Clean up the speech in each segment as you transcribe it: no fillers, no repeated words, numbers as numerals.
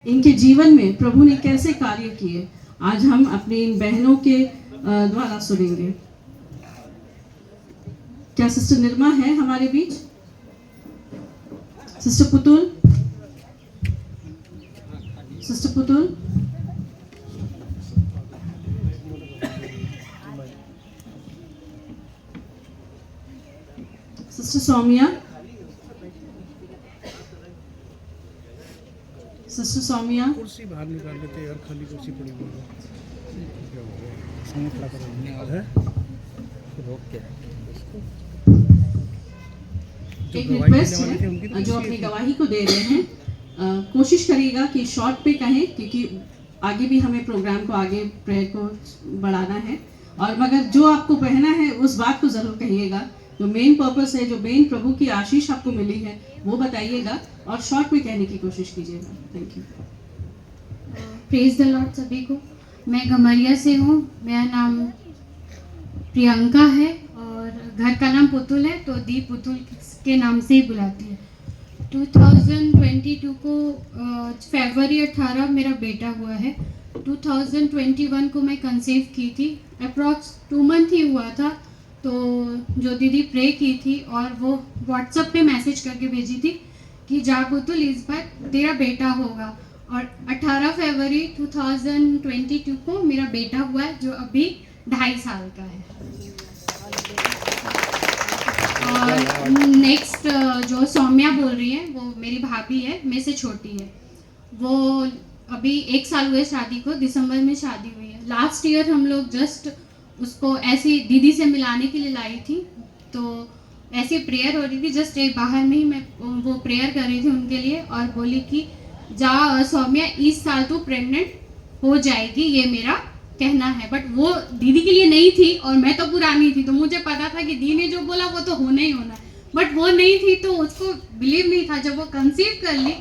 इनके जीवन में प्रभु ने कैसे कार्य किए आज हम अपनी इन बहनों के द्वारा सुनेंगे। क्या सिस्टर निर्मा है हमारे बीच? Sister Putul, sister Putul, sister Saumya, sister Saumya, कुर्सी बाहर निकाल लेते यार, खाली कुर्सी पड़ी हुई है। क्या हो गया? सामने खड़ा कर रही है, रोक के एक रिक्वेस्ट है जो अपनी गवाही को दे रहे हैं, कोशिश करिएगा कि शॉर्ट पे कहें, क्योंकि आगे भी हमें प्रोग्राम को आगे प्रेयर को बढ़ाना है। और मगर जो आपको कहना है उस बात को ज़रूर कहिएगा, जो मेन पर्पस है, जो मेन प्रभु की आशीष आपको मिली है वो बताइएगा और शॉर्ट में कहने की कोशिश कीजिएगा। Thank you. Praise the Lord सभी को। मैं गमरिया से हूँ, मेरा नाम प्रियंका है और घर का नाम पुतुल है, तो दी पुतुल के नाम से ही बुलाती है। 2022 को फरवरी 18 मेरा बेटा हुआ है। 2021 को मैं कंसीव की थी, अप्रॉक्स 2 मंथ ही हुआ था। तो जो दीदी प्रे की थी और वो व्हाट्सएप पे मैसेज करके भेजी थी कि जा पुतुल इस बार तेरा बेटा होगा। और 18 फरवरी 2022 को मेरा बेटा हुआ है, जो अभी 2.5 साल का है। और नेक्स्ट जो सौम्या बोल रही है वो मेरी भाभी है, मेरे से छोटी है। वो अभी 1 साल हुए शादी को, दिसंबर में शादी हुई है। लास्ट ईयर हम लोग जस्ट उसको ऐसी दीदी से मिलाने के लिए लाई थी, तो ऐसी प्रेयर हो रही थी, जस्ट एक बाहर में ही मैं वो प्रेयर कर रही थी उनके लिए और बोली कि जा सौम्या इस साल तो प्रेग्नेंट हो जाएगी, ये मेरा कहना है। बट वो दीदी के लिए नहीं थी और मैं तो पुरानी थी, तो मुझे पता था कि दी ने जो बोला वो तो होना ही होना है। बट वो नहीं थी तो उसको बिलीव नहीं था। जब वो कंसीव कर ली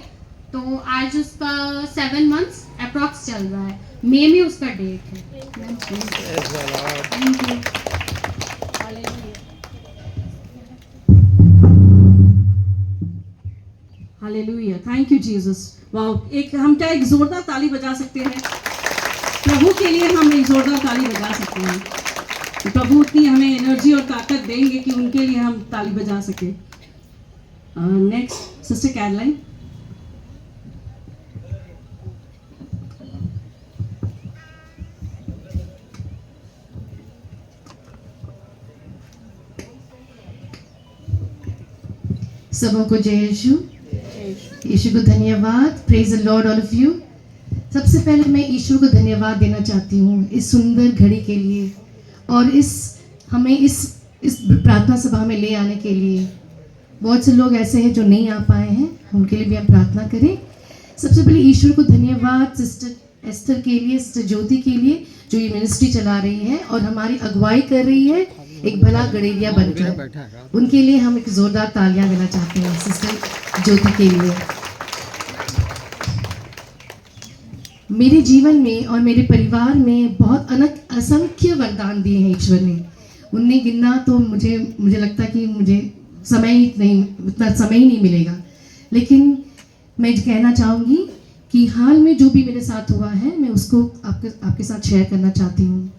तो आज उसका 7 मंथ्स अप्रॉक्स चल रहा है, मई में उसका डेट है। Hallelujah, thank you Jesus. Wow, हम क्या एक जोरदार ताली बजा सकते हैं प्रभु के लिए? हम एक जोरदार ताली बजा सकते हैं। प्रभु उतनी हमें एनर्जी और ताकत देंगे कि उनके लिए हम ताली बजा सके। Next sister Caroline. सबों को जय यीशु, यीशु को धन्यवाद। Praise the Lord all of you. सबसे पहले मैं ईश्वर को धन्यवाद देना चाहती हूँ इस सुंदर घड़ी के लिए और हमें इस प्रार्थना सभा में ले आने के लिए। बहुत से लोग ऐसे हैं जो नहीं आ पाए हैं, उनके लिए भी हम प्रार्थना करें। सबसे पहले ईश्वर को धन्यवाद सिस्टर एस्थर के लिए, सिस्टर ज्योति के लिए जो ये मिनिस्ट्री चला रही है और हमारी अगुवाई कर रही है एक भला गड़ेरिया बनकर। उनके लिए हम एक जोरदार तालियां देना चाहते हैं सिस्टर ज्योति के लिए। मेरे जीवन में और मेरे परिवार में बहुत असंख्य वरदान दिए हैं ईश्वर ने। उनने गिनना तो मुझे लगता है कि मुझे उतना समय ही नहीं मिलेगा। लेकिन मैं कहना चाहूँगी कि हाल में जो भी मेरे साथ हुआ है मैं उसको आपके साथ शेयर करना चाहती हूँ।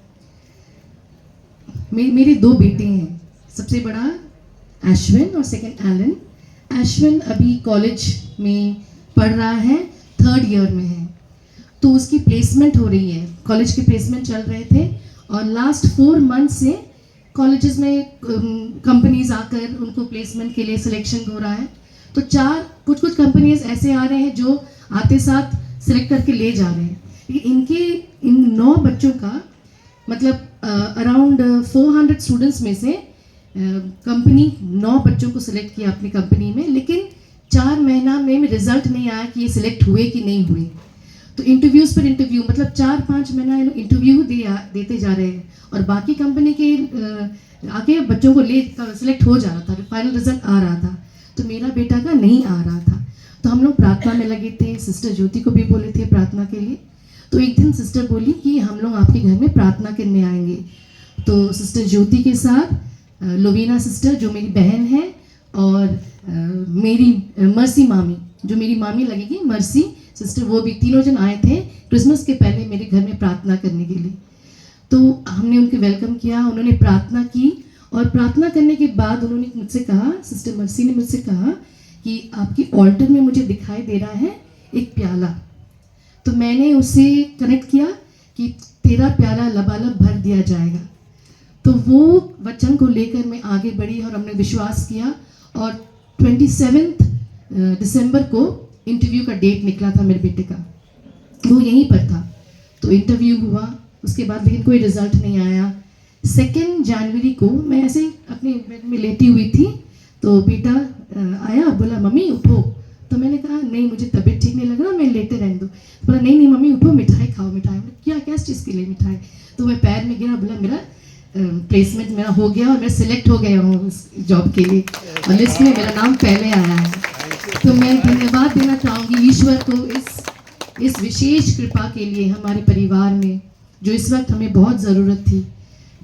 मेरे 2 बेटे हैं, सबसे बड़ा एश्विन और सेकंड एलन। एश्विन अभी कॉलेज में पढ़ रहा है, 3rd ईयर में है, तो उसकी प्लेसमेंट हो रही है। कॉलेज के प्लेसमेंट चल रहे थे और लास्ट 4 मंथ से कॉलेजेस में कंपनीज आकर उनको प्लेसमेंट के लिए सिलेक्शन हो रहा है। तो कुछ कंपनीज ऐसे आ रहे हैं जो आते साथ सिलेक्ट करके ले जा रहे हैं। लेकिन इन 9 बच्चों का मतलब अराउंड 400 स्टूडेंट्स में से कंपनी 9 बच्चों को सिलेक्ट किया अपनी कंपनी में, लेकिन 4 महीना में रिजल्ट नहीं आया कि ये सिलेक्ट हुए कि नहीं हुए। तो इंटरव्यूज़ पर इंटरव्यू, मतलब 4-5 महीना इंटरव्यू देते जा रहे हैं और बाकी कंपनी के आके बच्चों को सिलेक्ट हो जा रहा था, फाइनल रिजल्ट आ रहा था, तो मेरा बेटा का नहीं आ रहा था। तो हम लोग प्रार्थना में लगे थे, सिस्टर ज्योति को भी बोले थे प्रार्थना के लिए। तो एक दिन सिस्टर बोली कि हम लोग आपके घर में प्रार्थना करने आएंगे। तो सिस्टर ज्योति के साथ लोवीना सिस्टर जो मेरी बहन है और मेरी मर्सी मामी जो मेरी मामी लगेगी, मर्सी सिस्टर वो भी, तीनों जन आए थे क्रिसमस के पहले मेरे घर में प्रार्थना करने के लिए। तो हमने उनके वेलकम किया, उन्होंने प्रार्थना की और प्रार्थना करने के बाद उन्होंने मुझसे कहा, सिस्टर मर्सी ने मुझसे कहा कि आपकी ऑल्टर में मुझे दिखाई दे रहा है एक प्याला। तो मैंने उसे कनेक्ट किया कि तेरा प्याला लबालब भर दिया जाएगा। तो वो वचन को लेकर मैं आगे बढ़ी और हमने विश्वास किया और 27 दिसंबर को इंटरव्यू का डेट निकला था मेरे बेटे का, वो यहीं पर था। तो इंटरव्यू हुआ, उसके बाद लेकिन कोई रिजल्ट नहीं आया। 2 जनवरी को मैं ऐसे ही अपने बेड में लेटी हुई थी, तो बेटा आया, बोला मम्मी उठो। तो मैंने कहा नहीं, मुझे तबीयत ठीक नहीं लग रहा, मैं लेटे रहने दो। तो बोला नहीं मम्मी उठो, मिठाई खाओ। मिठाई, क्या किस चीज़ के लिए मिठाई? तो मैं पैर में गिरा, बोला मेरा प्लेसमेंट मेरा हो गया और मैं सिलेक्ट हो गया हूँ उस जॉब के लिए और लिस्ट में मेरा नाम पहले आया है। तो मैं धन्यवाद देना चाहूँगी ईश्वर को इस विशेष कृपा के लिए हमारे परिवार में, जो इस वक्त हमें बहुत ज़रूरत थी।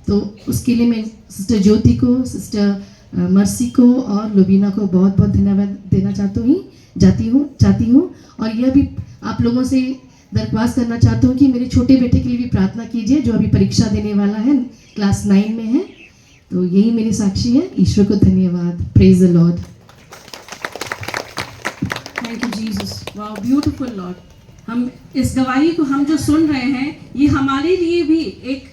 तो उसके लिए मैं सिस्टर ज्योति को, सिस्टर मर्सी को और लुबीना को बहुत बहुत धन्यवाद देना चाहती हूँ। और यह भी आप लोगों से दरख्वास्त करना चाहती हूँ कि मेरे छोटे बेटे के लिए भी प्रार्थना कीजिए, जो अभी परीक्षा देने वाला है, क्लास 9 में है। तो यही मेरी साक्षी है। ईश्वर को धन्यवाद। Praise the Lord. Thank you Jesus, wow beautiful Lord. हम इस गवाही को हम जो सुन रहे हैं, ये हमारे लिए भी एक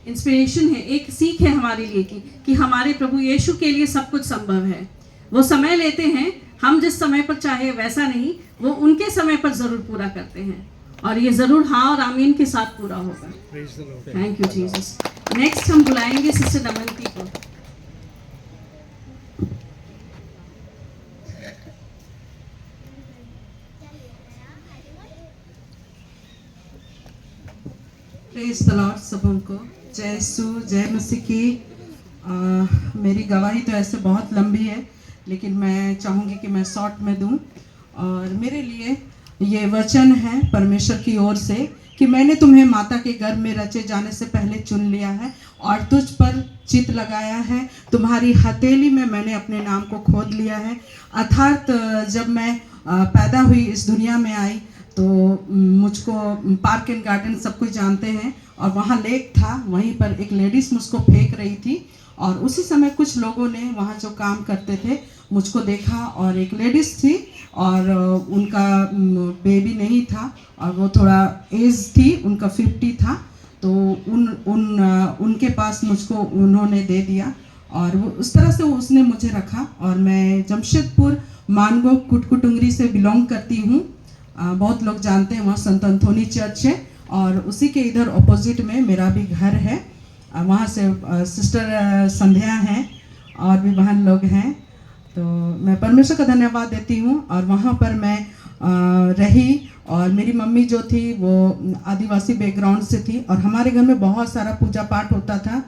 इंस्पिरेशन है, एक सीख है हमारे लिए कि हमारे प्रभु यीशु के लिए सब कुछ संभव है। वो समय लेते हैं, हम जिस समय पर चाहे वैसा नहीं, वो उनके समय पर ज़रूर पूरा करते हैं और ये ज़रूर हाँ और आमीन के साथ पूरा होगा। Thank you Jesus. नेक्स्ट हम बुलाएंगे सिस्टर दमयंती को। प्रेज द लॉर्ड सबों को। जय यीशु, जय मसीह की। मेरी गवाही तो ऐसे बहुत लंबी है, लेकिन मैं चाहूँगी कि मैं शॉर्ट में दूँ। और मेरे लिए ये वचन है परमेश्वर की ओर से कि मैंने तुम्हें माता के गर्भ में रचे जाने से पहले चुन लिया है और तुझ पर चित लगाया है। तुम्हारी हथेली में मैंने अपने नाम को खोद लिया है। अर्थात जब मैं पैदा हुई, इस दुनिया में आई, तो मुझको पार्क एंड गार्डन सब कुछ जानते हैं और वहाँ लेक था, वहीं पर एक लेडीज़ मुझको फेंक रही थी और उसी समय कुछ लोगों ने वहाँ जो काम करते थे मुझको देखा और एक लेडीज़ थी और उनका बेबी नहीं था और वो थोड़ा एज थी, उनका 50 था। तो उनके पास मुझको उन्होंने दे दिया और वो उस तरह से उसने मुझे रखा। और मैं जमशेदपुर मानगो कुटकुटुंगरी से बिलोंग करती हूँ। बहुत लोग जानते हैं, वहाँ संत अंथोनी चर्च है और उसी के इधर ऑपोजिट में मेरा भी घर है। वहाँ से सिस्टर संध्या हैं और भी बहन लोग हैं। तो मैं परमेश्वर का धन्यवाद देती हूँ। और वहाँ पर मैं रही और मेरी मम्मी जो थी वो आदिवासी बैकग्राउंड से थी और हमारे घर में बहुत सारा पूजा पाठ होता था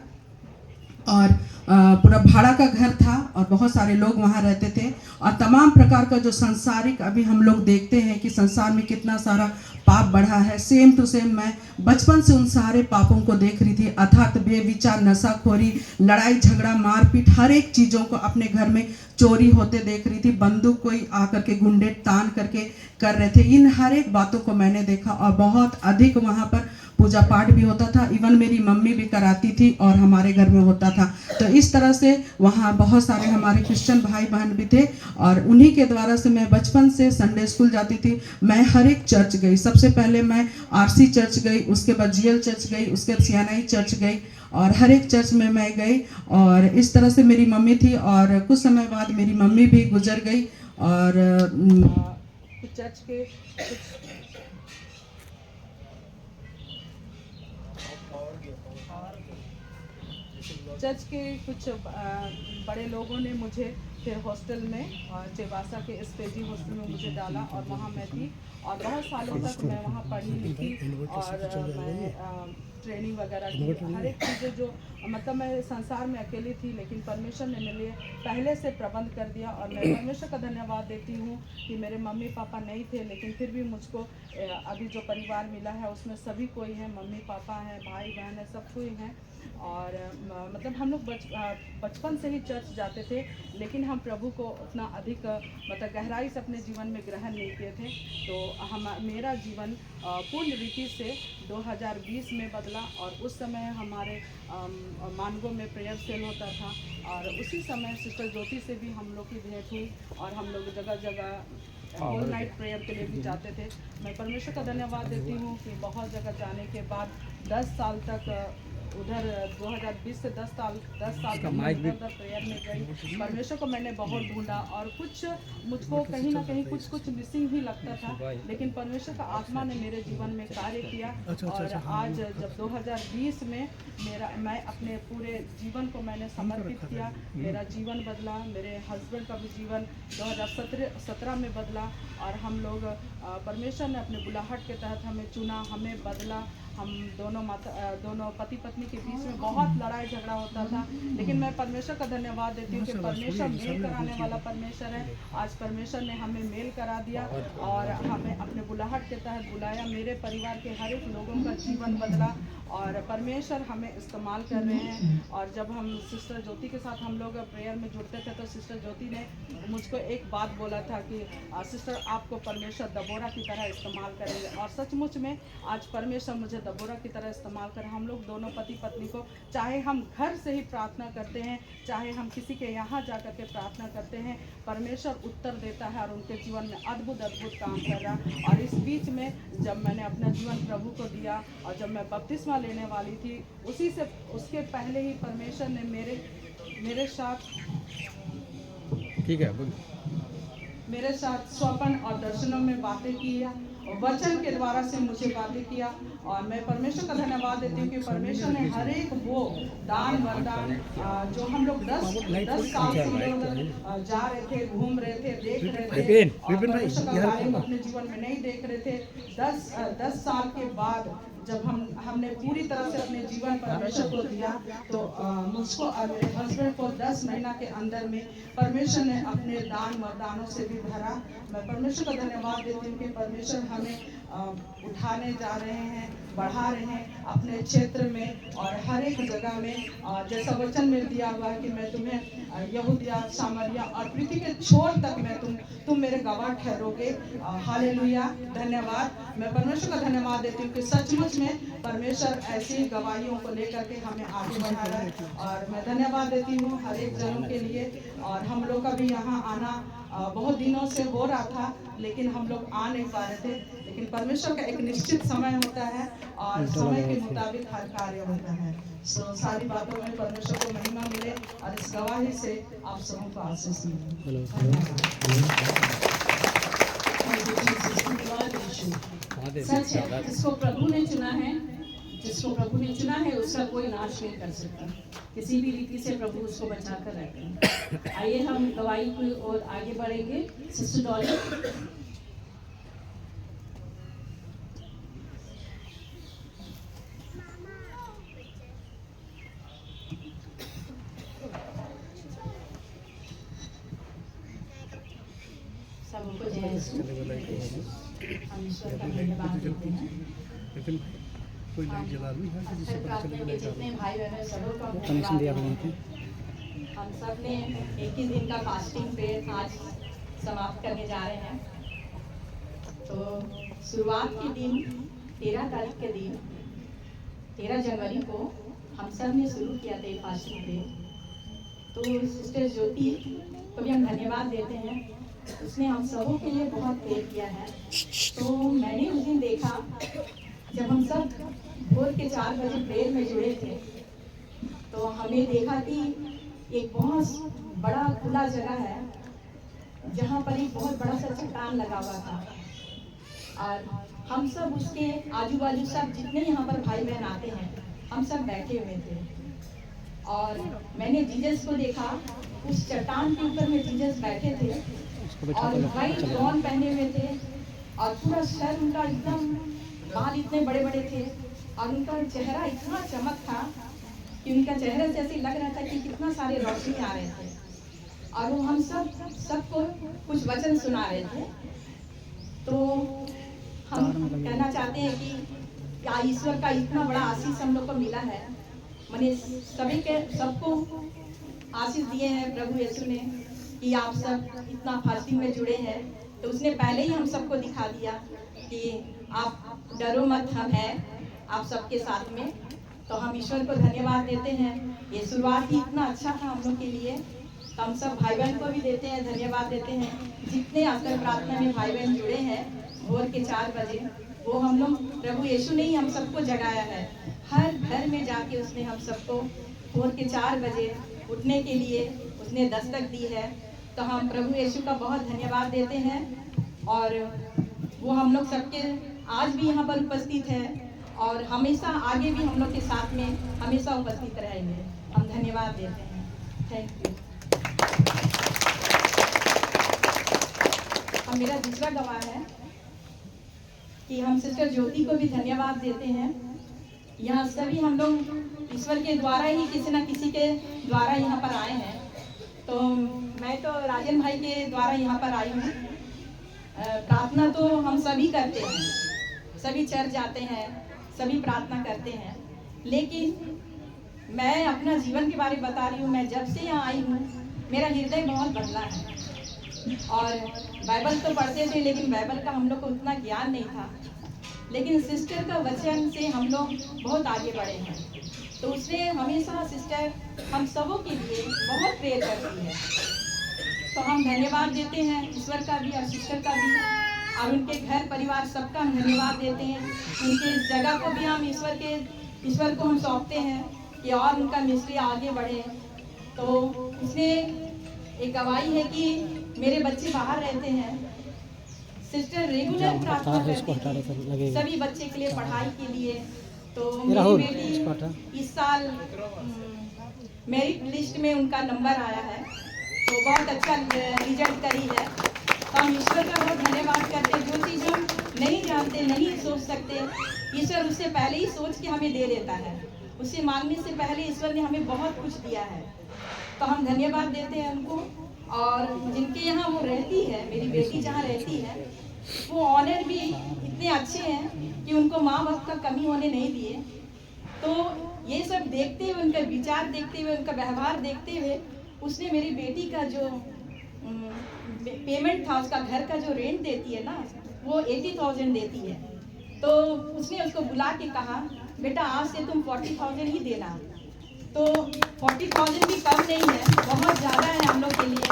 और पूरा भाड़ा का घर था और बहुत सारे लोग वहाँ रहते थे और तमाम प्रकार का जो संसारिक अभी हम लोग देखते हैं कि संसार में कितना सारा पाप बढ़ा है, सेम टू सेम मैं बचपन से उन सारे पापों को देख रही थी। अर्थात बेविचार, नशाखोरी, लड़ाई झगड़ा, मारपीट, हर एक चीज़ों को अपने घर में चोरी होते देख रही थी। बंदूक कोई आकर के गुंडे तान करके कर रहे थे। इन हर एक बातों को मैंने देखा और बहुत अधिक वहाँ पर पूजा पाठ भी होता था। इवन मेरी मम्मी भी कराती थी और हमारे घर में होता था। तो इस तरह से वहाँ बहुत सारे हमारे क्रिश्चियन भाई बहन भी थे और उन्हीं के द्वारा से मैं बचपन से संडे स्कूल जाती थी। मैं हर एक चर्च गई। सबसे पहले मैं आरसी चर्च गई, उसके बाद जीएल चर्च गई, उसके बाद सियानाई चर्च गई और हर एक चर्च में मैं गई। और इस तरह से मेरी मम्मी थी और कुछ समय बाद मेरी मम्मी भी गुजर गई और चर्च के कुछ बड़े लोगों ने मुझे फिर हॉस्टल में और चेबासा के एसपीजी हॉस्टल में मुझे डाला और वहाँ मैं थी और बहुत सालों तक मैं वहाँ पढ़ी लिखी और मैं ट्रेनिंग वगैरह की। हर एक चीज़ें जो मतलब मैं संसार में अकेली थी, लेकिन परमेश्वर ने मेरे लिए पहले से प्रबंध कर दिया और मैं परमेश्वर का धन्यवाद देती हूँ कि मेरे मम्मी पापा नहीं थे, लेकिन फिर भी मुझको अभी जो परिवार मिला है उसमें सभी कोई है, मम्मी पापा हैं, भाई बहन है, सब कोई हैं। और मतलब हम लोग बचपन से ही चर्च जाते थे, लेकिन हम प्रभु को उतना अधिक मतलब गहराई से अपने जीवन में ग्रहण नहीं किए थे। तो मेरा जीवन पूर्ण रीति से 2020 में बदला। और उस समय हमारे मानगो में प्रेयर सेल होता था और उसी समय सिस्टर ज्योति से भी हम लोग की भेंट हुई और हम लोग जगह जगह ऑल नाइट प्रेयर के लिए भी जाते थे। मैं परमेश्वर का धन्यवाद देती हूँ कि बहुत जगह जाने के बाद 10 साल तक उधर 2020 से 10 साल तक मैं उधर प्रेयर में गई। परमेश्वर को मैंने बहुत ढूंढा और कुछ मुझको कहीं ना कहीं कुछ मिसिंग ही लगता था, लेकिन परमेश्वर का आत्मा ने मेरे जीवन में कार्य किया। और आज जब 2020 में मैं अपने पूरे जीवन को मैंने समर्पित किया, मेरा जीवन बदला, मेरे हस्बैंड का भी जीवन 2017 में बदला। और हम लोग परमेश्वर ने अपने बुलाहट के तहत हमें चुना, हमें बदला। हम दोनों पति पत्नी के बीच में बहुत लड़ाई झगड़ा होता था, लेकिन मैं परमेश्वर का धन्यवाद देती हूँ कि परमेश्वर मेल कराने वाला परमेश्वर है। आज परमेश्वर ने हमें मेल करा दिया और हमें अपने बुलाहट के तहत बुलाया। मेरे परिवार के हर एक लोगों का जीवन बदला और परमेश्वर हमें इस्तेमाल कर रहे हैं। और जब हम सिस्टर ज्योति के साथ हम लोग प्रेयर में जुड़ते थे तो सिस्टर ज्योति ने मुझको एक बात बोला था कि सिस्टर आपको परमेश्वर दबोरा की तरह इस्तेमाल करेंगे। और सचमुच में आज परमेश्वर मुझे दबोरा की तरह इस्तेमाल कर। हम लोग दोनों पति पत्नी को, चाहे हम घर से ही प्रार्थना करते हैं, चाहे हम किसी के यहाँ जा कर के प्रार्थना करते हैं, परमेश्वर उत्तर देता है और उनके जीवन में अद्भुत काम कर रहा। और इस बीच में जब मैंने अपना जीवन प्रभु को दिया और जब मैं बपतिस्मा लेने वाली थी, उसके पहले ही परमेश्वर ने मेरे साथ ठीक है मेरे साथ स्वप्न और दर्शनों में बातें की और वचन के द्वारा से मुझे बातें किया। और मैं परमेश्वर का धन्यवाद देती हूँ कि परमेश्वर ने हर एक वो दान वरदान जो हम लोग 10 साल से लोग जा रहे थे, घूम रहे थे, देख रहे थे और परमेश्वर का कार्य अपने जीवन में नहीं देख रहे थे। 10 साल के बाद जब हमने पूरी तरह से अपने जीवन परमेश्वर को दिया तो मुझको और मेरे हस्बैंड को 10 महीना के अंदर में परमेश्वर ने अपने दान वरदानों से भी भरा। मैं परमेश्वर का धन्यवाद देती हूँ कि परमेश्वर हमें उठाने जा रहे हैं, बढ़ा रहे हैं अपने क्षेत्र में और हर एक जगह में। जैसा वचन में दिया हुआ है कि मैं तुम्हें यहूदिया, सामरिया और पृथ्वी के छोर तक मैं तुम मेरे गवाह ठहरोगे। हालेलुया, धन्यवाद। मैं परमेश्वर का धन्यवाद देती हूँ कि सचमुच में परमेश्वर ऐसी गवाहियों को लेकर के हमें आगे बढ़ा रहा है। और मैं धन्यवाद देती हूँ हर एक जनों के लिए। और हम लोग का भी यहाँ आना बहुत दिनों से हो रहा था, लेकिन हम लोग आ नहीं पा रहे थे। लेकिन परमेश्वर का एक निश्चित समय होता है और समय के मुताबिक हर कार्य होता है। सारी बातों में परमेश्वर को महिमा मिले और इस गवाही से आप सबों को आशीष मिले। सच है, जिसको प्रभु ने चुना है उसका कोई नाश नहीं कर सकता। किसी भी रीति से प्रभु उसको बचा कर रखते हैं। आइए हम गवाही की ओर आगे बढ़ेंगे। सिस्टर डॉली। सबको जय यीशु। हम ईश्वर का धन्यवाद देते हैं। लेकिन कोई नई जलालवी है कि जिससे पता चलेगा नहीं जितने भाई बहन हैं सबों का कनेक्शन दिया हुआ है। हम सब ने 21 दिन का फास्टिंग प्रेयर आज समाप्त करने जा रहे हैं। तो शुरुआत के दिन 13 तारीख के दिन 13 जनवरी को हम सब ने शुरू किया था फास्टिंग प्रेयर। तो सिस्टर ज्योति को भी हम धन्यवाद देते हैं, उसने हम सबों के लिए बहुत प्रेयर किया है। तो मैंने उस दिन देखा जब हम सब भोर के 4 बजे प्रेयर में जुड़े थे तो हमें देखा कि एक बहुत बड़ा खुला जगह है जहाँ पर एक बहुत बड़ा सा चट्टान लगा हुआ था और हम सब उसके आजू बाजू सब जितने यहाँ पर भाई बहन आते हैं हम सब बैठे हुए थे। और मैंने जीसस को देखा, उस चट्टान के ऊपर में जीसस बैठे थे और वाइट गॉन पहने हुए थे और पूरा सर उनका एकदम, बाल इतने बड़े बड़े थे और उनका चेहरा इतना चमक था कि उनका चेहरा से ऐसे लग रहा था कि कितना सारे रोशनी आ रहे थे। और वो हम सबको कुछ वचन सुना रहे थे। तो हम कहना चाहते हैं कि क्या ईश्वर का इतना बड़ा आशीष हम लोग को मिला है। मैंने सबको आशीष दिए हैं प्रभु यीशु ने कि आप सब इतना फास्टिंग में जुड़े हैं। तो उसने पहले ही हम सबको दिखा दिया कि आप डरो मत, हम हैं आप सबके साथ में। तो हम ईश्वर को धन्यवाद देते हैं। ये शुरुआत ही इतना अच्छा था हम लोग के लिए, तो हम सब भाई बहन को भी देते हैं, धन्यवाद देते हैं। जितने आकर प्रार्थना में भाई बहन जुड़े हैं भोर के 4 बजे, वो हम लोग प्रभु यीशु ने ही हम सबको जगाया है। हर घर में जाके उसने हम सबको भोर के 4 बजे उठने के लिए उसने दस्तक दी है। तो हम प्रभु यीशु का बहुत धन्यवाद देते हैं, और वो हम लोग सबके आज भी यहाँ पर उपस्थित है और हमेशा आगे भी हम लोग के साथ में हमेशा उपस्थित रहेंगे। हम धन्यवाद देते हैं। Thank you. अब मेरा दूसरा गवाह है कि हम सिस्टर ज्योति को भी धन्यवाद देते हैं। यहाँ सभी हम लोग ईश्वर के द्वारा ही किसी न किसी के द्वारा यहाँ पर आए हैं। तो मैं तो राजन भाई के द्वारा यहाँ पर आई हूँ। प्रार्थना तो हम सभी करते हैं, सभी चर्च जाते हैं, सभी प्रार्थना करते हैं, लेकिन मैं अपना जीवन के बारे में बता रही हूँ। मैं जब से यहाँ आई हूँ मेरा हृदय बहुत बदला है। और बाइबल तो पढ़ते थे, लेकिन बाइबल का हम लोग को उतना ज्ञान नहीं था, लेकिन सिस्टर का वचन से हम लोग बहुत आगे बढ़े हैं। तो उसने हमेशा सिस्टर हम सबों के लिए बहुत प्रेयर करती है। तो हम धन्यवाद देते हैं ईश्वर का भी और सिस्टर का भी, और उनके घर परिवार सबका हम धन्यवाद देते हैं। उनके जगह को भी हम ईश्वर को हम सौंपते हैं कि और उनका मिस्ट्री आगे बढ़े। तो उसने एक गवाही है कि मेरे बच्चे बाहर रहते हैं, सिस्टर रेगुलर प्रार्थना करती थी सभी बच्चे के लिए, पढ़ाई के लिए। तो मेरी बेटी इस साल मेरिट लिस्ट में उनका नंबर आया है, तो बहुत अच्छा रिजल्ट करी है। तो हम ईश्वर का बहुत धन्यवाद करते हैं। जो चीज़ हम नहीं जानते, नहीं सोच सकते, ईश्वर उससे पहले ही सोच के हमें दे देता है। उससे मांगने से पहले ईश्वर ने हमें बहुत कुछ दिया है। तो हम धन्यवाद देते हैं उनको। और जिनके यहाँ वो रहती है, मेरी बेटी जहाँ रहती है, वो ऑनर भी इतने अच्छे हैं कि उनको माँ बाप का कमी होने नहीं दिए। तो ये सब देखते हुए, उनका विचार देखते हुए, उनका व्यवहार देखते हुए, उसने मेरी बेटी का जो पेमेंट था, उसका घर का जो रेंट देती है ना, वो 80,000 देती है। तो उसने उसको बुला के कहा, बेटा आज से तुम 40,000 ही देना। तो 40,000 भी कम नहीं है, बहुत ज़्यादा है हम लोग के लिए।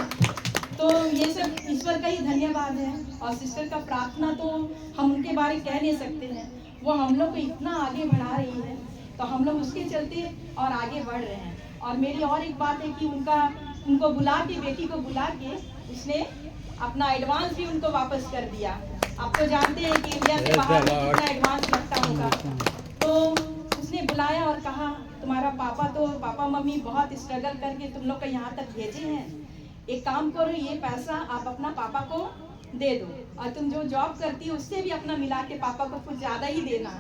तो ये सब ईश्वर का ही धन्यवाद है। और सिस्टर का प्रार्थना तो हम उनके बारे में कह नहीं सकते हैं। वो हम लोग को इतना आगे बढ़ा रही है, तो हम लोग उसके चलते और आगे बढ़ रहे हैं। और मेरी और एक बात है कि उनको बुला के, बेटी को बुला के उसने अपना एडवांस भी उनको वापस कर दिया। आप तो जानते हैं कि इंडिया से बाहर कितना एडवांस लगता होगा। तो उसने बुलाया और कहा, तुम्हारा पापा मम्मी बहुत स्ट्रगल करके तुम लोग को यहाँ तक भेजे हैं, एक काम करो, ये पैसा आप अपना पापा को दे दो, और तुम जो जॉब करती है उससे भी अपना मिला के पापा को कुछ ज़्यादा ही देना।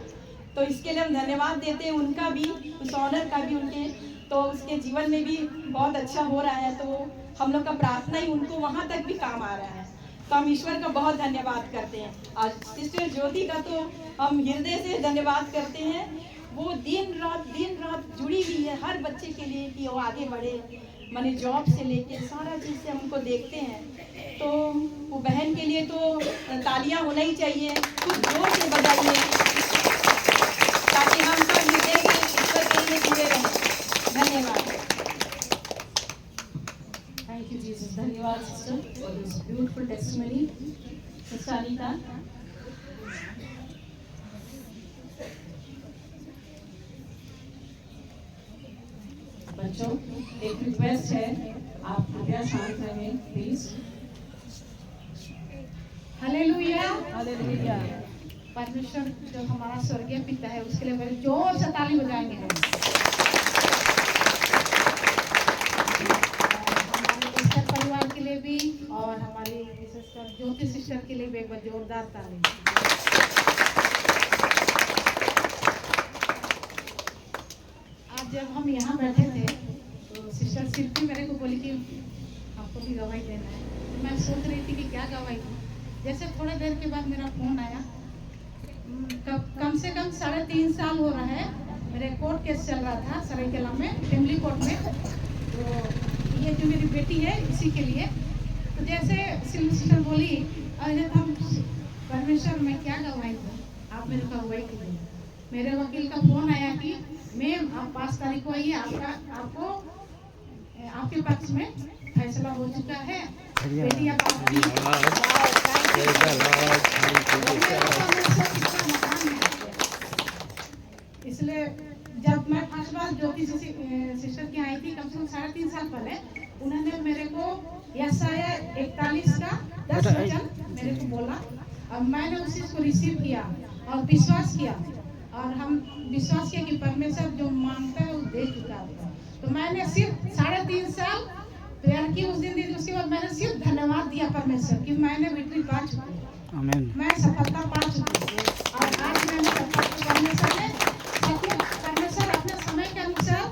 तो इसके लिए हम धन्यवाद देते हैं उनका भी, उस ऑनर का भी उनके। तो उसके जीवन में भी बहुत अच्छा हो रहा है। तो हम लोग का प्रार्थना ही उनको वहाँ तक भी काम आ रहा है। तो हम ईश्वर का बहुत धन्यवाद करते हैं। और सिस्टर ज्योति का तो हम हृदय से धन्यवाद करते हैं। वो दिन रात जुड़ी हुई है हर बच्चे के लिए कि वो आगे बढ़े, माने जॉब से लेके सारा चीज़ से हमको देखते हैं। तो वो बहन के लिए तो तालियां होना ही चाहिए, कुछ जोर से बजाइए ताकि हम सब हृदय से ईश्वर के लिए जुड़े रहें। धन्यवाद। Thank you Jesus. धन्यवाद sister for this beautiful testimony. Sister Anita. बच्चों, एक रिक्वेस्ट है, आप कृपया शांत रहें प्लीज। Hallelujah, hallelujah. परमेश्वर जो हमारा स्वर्गीय पिता है उसके लिए बड़े जोर से ताली बजाएंगे हम। हमारे सिस्टर परिवार के लिए भी और हमारी सिस्टर ज्योति सिस्टर के लिए भी एक बार जोरदार ताली। आज जब हम यहाँ बैठे थे तो सिस्टर शिल्पी मेरे को बोली कि आपको भी गवाही देना है। मैं सोच रही थी कि क्या गवाही दूँ। जैसे थोड़ी देर के बाद मेरा फ़ोन आया, कम से कम 3.5 साल हो रहा है मेरे कोर्ट केस चल रहा था सरायकेला में, फैमिली कोर्ट में। तो ये जो मेरी बेटी है इसी के लिए। तो जैसे सिस्टर बोली अरे हम परमेश्वर में क्या गवाही दूँ, आप मेरे को गवाही कीजिए। मेरे वकील का फोन आया कि मैम आप 5 तारीख को आइए, आपको आपके पक्ष में फैसला हो चुका है, बेटी अब आपकी। इसलिए जब मैं फर्स्ट बार ज्योति सिस्टर की आई थी, कम से कम 3.5 साल पहले, उन्होंने मेरे को यशाया 41 का 10 वचन मेरे को बोला और मैंने उस चीज को रिसीव किया और विश्वास किया, और हम विश्वास किया कि परमेश्वर जो मांगता है वो दे चुका है। तो मैंने सिर्फ 3.5 साल प्रेयर की उस दिन, उसके बाद मैंने सिर्फ धन्यवाद दिया परमेश्वर कि मैंने विक्ट्री पा चुकी हूँ, आमीन, मैं सफलता पा चुकी हूँ। और आज मैंने परमेश्वर अपने समय के अनुसार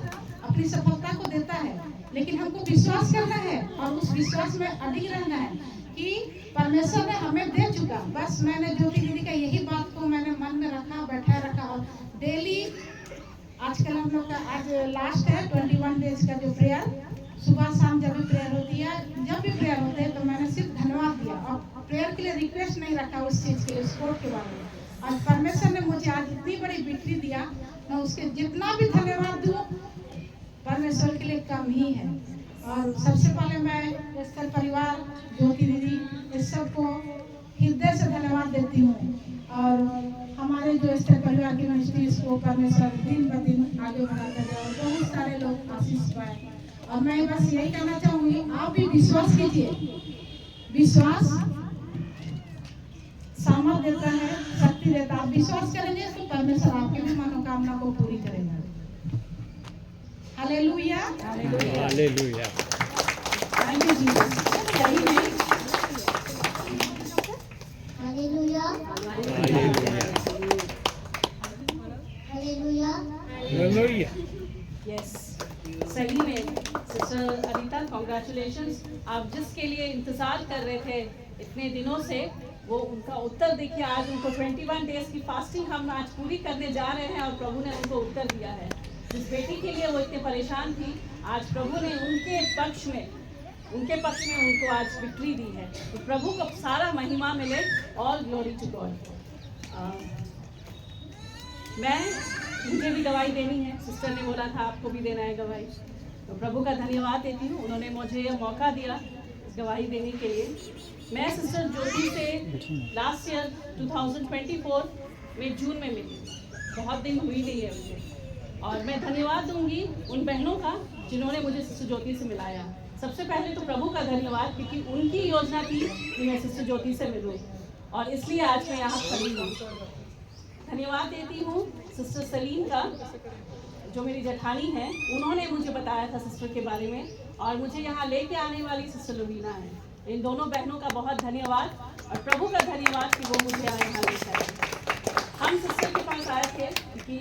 अपनी सफलता को देता है, लेकिन हमको विश्वास करना है और उस विश्वास में अडिग रहना है कि परमेश्वर ने हमें दे चुका। बस मैंने ज्योति दीदी का यही बात को मैंने मन में रखा, बैठाए रखा, और डेली आजकल हम लोग का आज लास्ट है 21 डेज का जो प्रेयर, सुबह शाम जब भी प्रेयर होती है, जब भी प्रेयर होते हैं, तो मैंने सिर्फ धन्यवाद दिया और प्रेयर के लिए रिक्वेस्ट नहीं रखा उस चीज़ के लिए, स्पोर्ट के बारे में। और परमेश्वर ने मुझे आज इतनी बड़ी विक्ट्री दिया, मैं उसके जितना भी धन्यवाद दूँ परमेश्वर के लिए कम ही है। और सबसे पहले मैं एस्तर परिवार, ज्योति दीदी, इस सबको हृदय से धन्यवाद देती हूँ। और हमारे जो एस्तर परिवार की मिनिस्ट्रीज को परमेश्वर दिन ब दिन आगे बढ़ाता जाए और बहुत सारे लोग आशीष पाए। और मैं बस यही कहना चाहूँगी, आप भी विश्वास कीजिए, विश्वास सामर्थ देता है, शक्ति देता है। आप विश्वास करेंगे तो परमेश्वर आपकी भी मनोकामना को पूरी करेगा। Hallelujah, hallelujah. Thank you Jesus. Hallelujah, hallelujah, hallelujah. Yes, सही में सिस्टर अनीता, कॉन्ग्रेचुलेशंस। आप जिसके लिए इंतज़ार कर रहे थे इतने दिनों से, वो उनका उत्तर देखिए। आज उनको 21 डेज की फास्टिंग हम आज पूरी करने जा रहे हैं और प्रभु ने उनको उत्तर दिया है। जिस बेटी के लिए वो इतने परेशान थी, आज प्रभु ने उनके पक्ष में उनको आज विक्ट्री दी है। तो प्रभु को सारा महिमा मिले, ऑल ग्लोरी टू गॉड। मुझे भी गवाही देनी है, सिस्टर ने बोला था आपको भी देना है गवाही, तो प्रभु का धन्यवाद देती हूँ, उन्होंने मुझे यह मौका दिया गवाही देने के लिए। मैं सिस्टर ज्योति से लास्ट ईयर 2024 में जून में मिली, बहुत दिन हुई नहीं है मुझे, और मैं धन्यवाद दूंगी उन बहनों का जिन्होंने मुझे सिस्टर ज्योति से मिलाया। सबसे पहले तो प्रभु का धन्यवाद, क्योंकि उनकी योजना थी कि मैं सिस्टर ज्योति से मिलूं, और इसलिए आज मैं यहाँ खड़ी हूँ। धन्यवाद देती हूँ सिस्टर सलीम का, जो मेरी जेठानी है, उन्होंने मुझे बताया था सिस्टर के बारे में, और मुझे यहाँ लेके आने वाली सिस्टर लुबीना है। इन दोनों बहनों का बहुत धन्यवाद, और प्रभु का धन्यवाद कि वो मुझे यहाँ लेके आए। हम सिस्टर के पास आए थे क्योंकि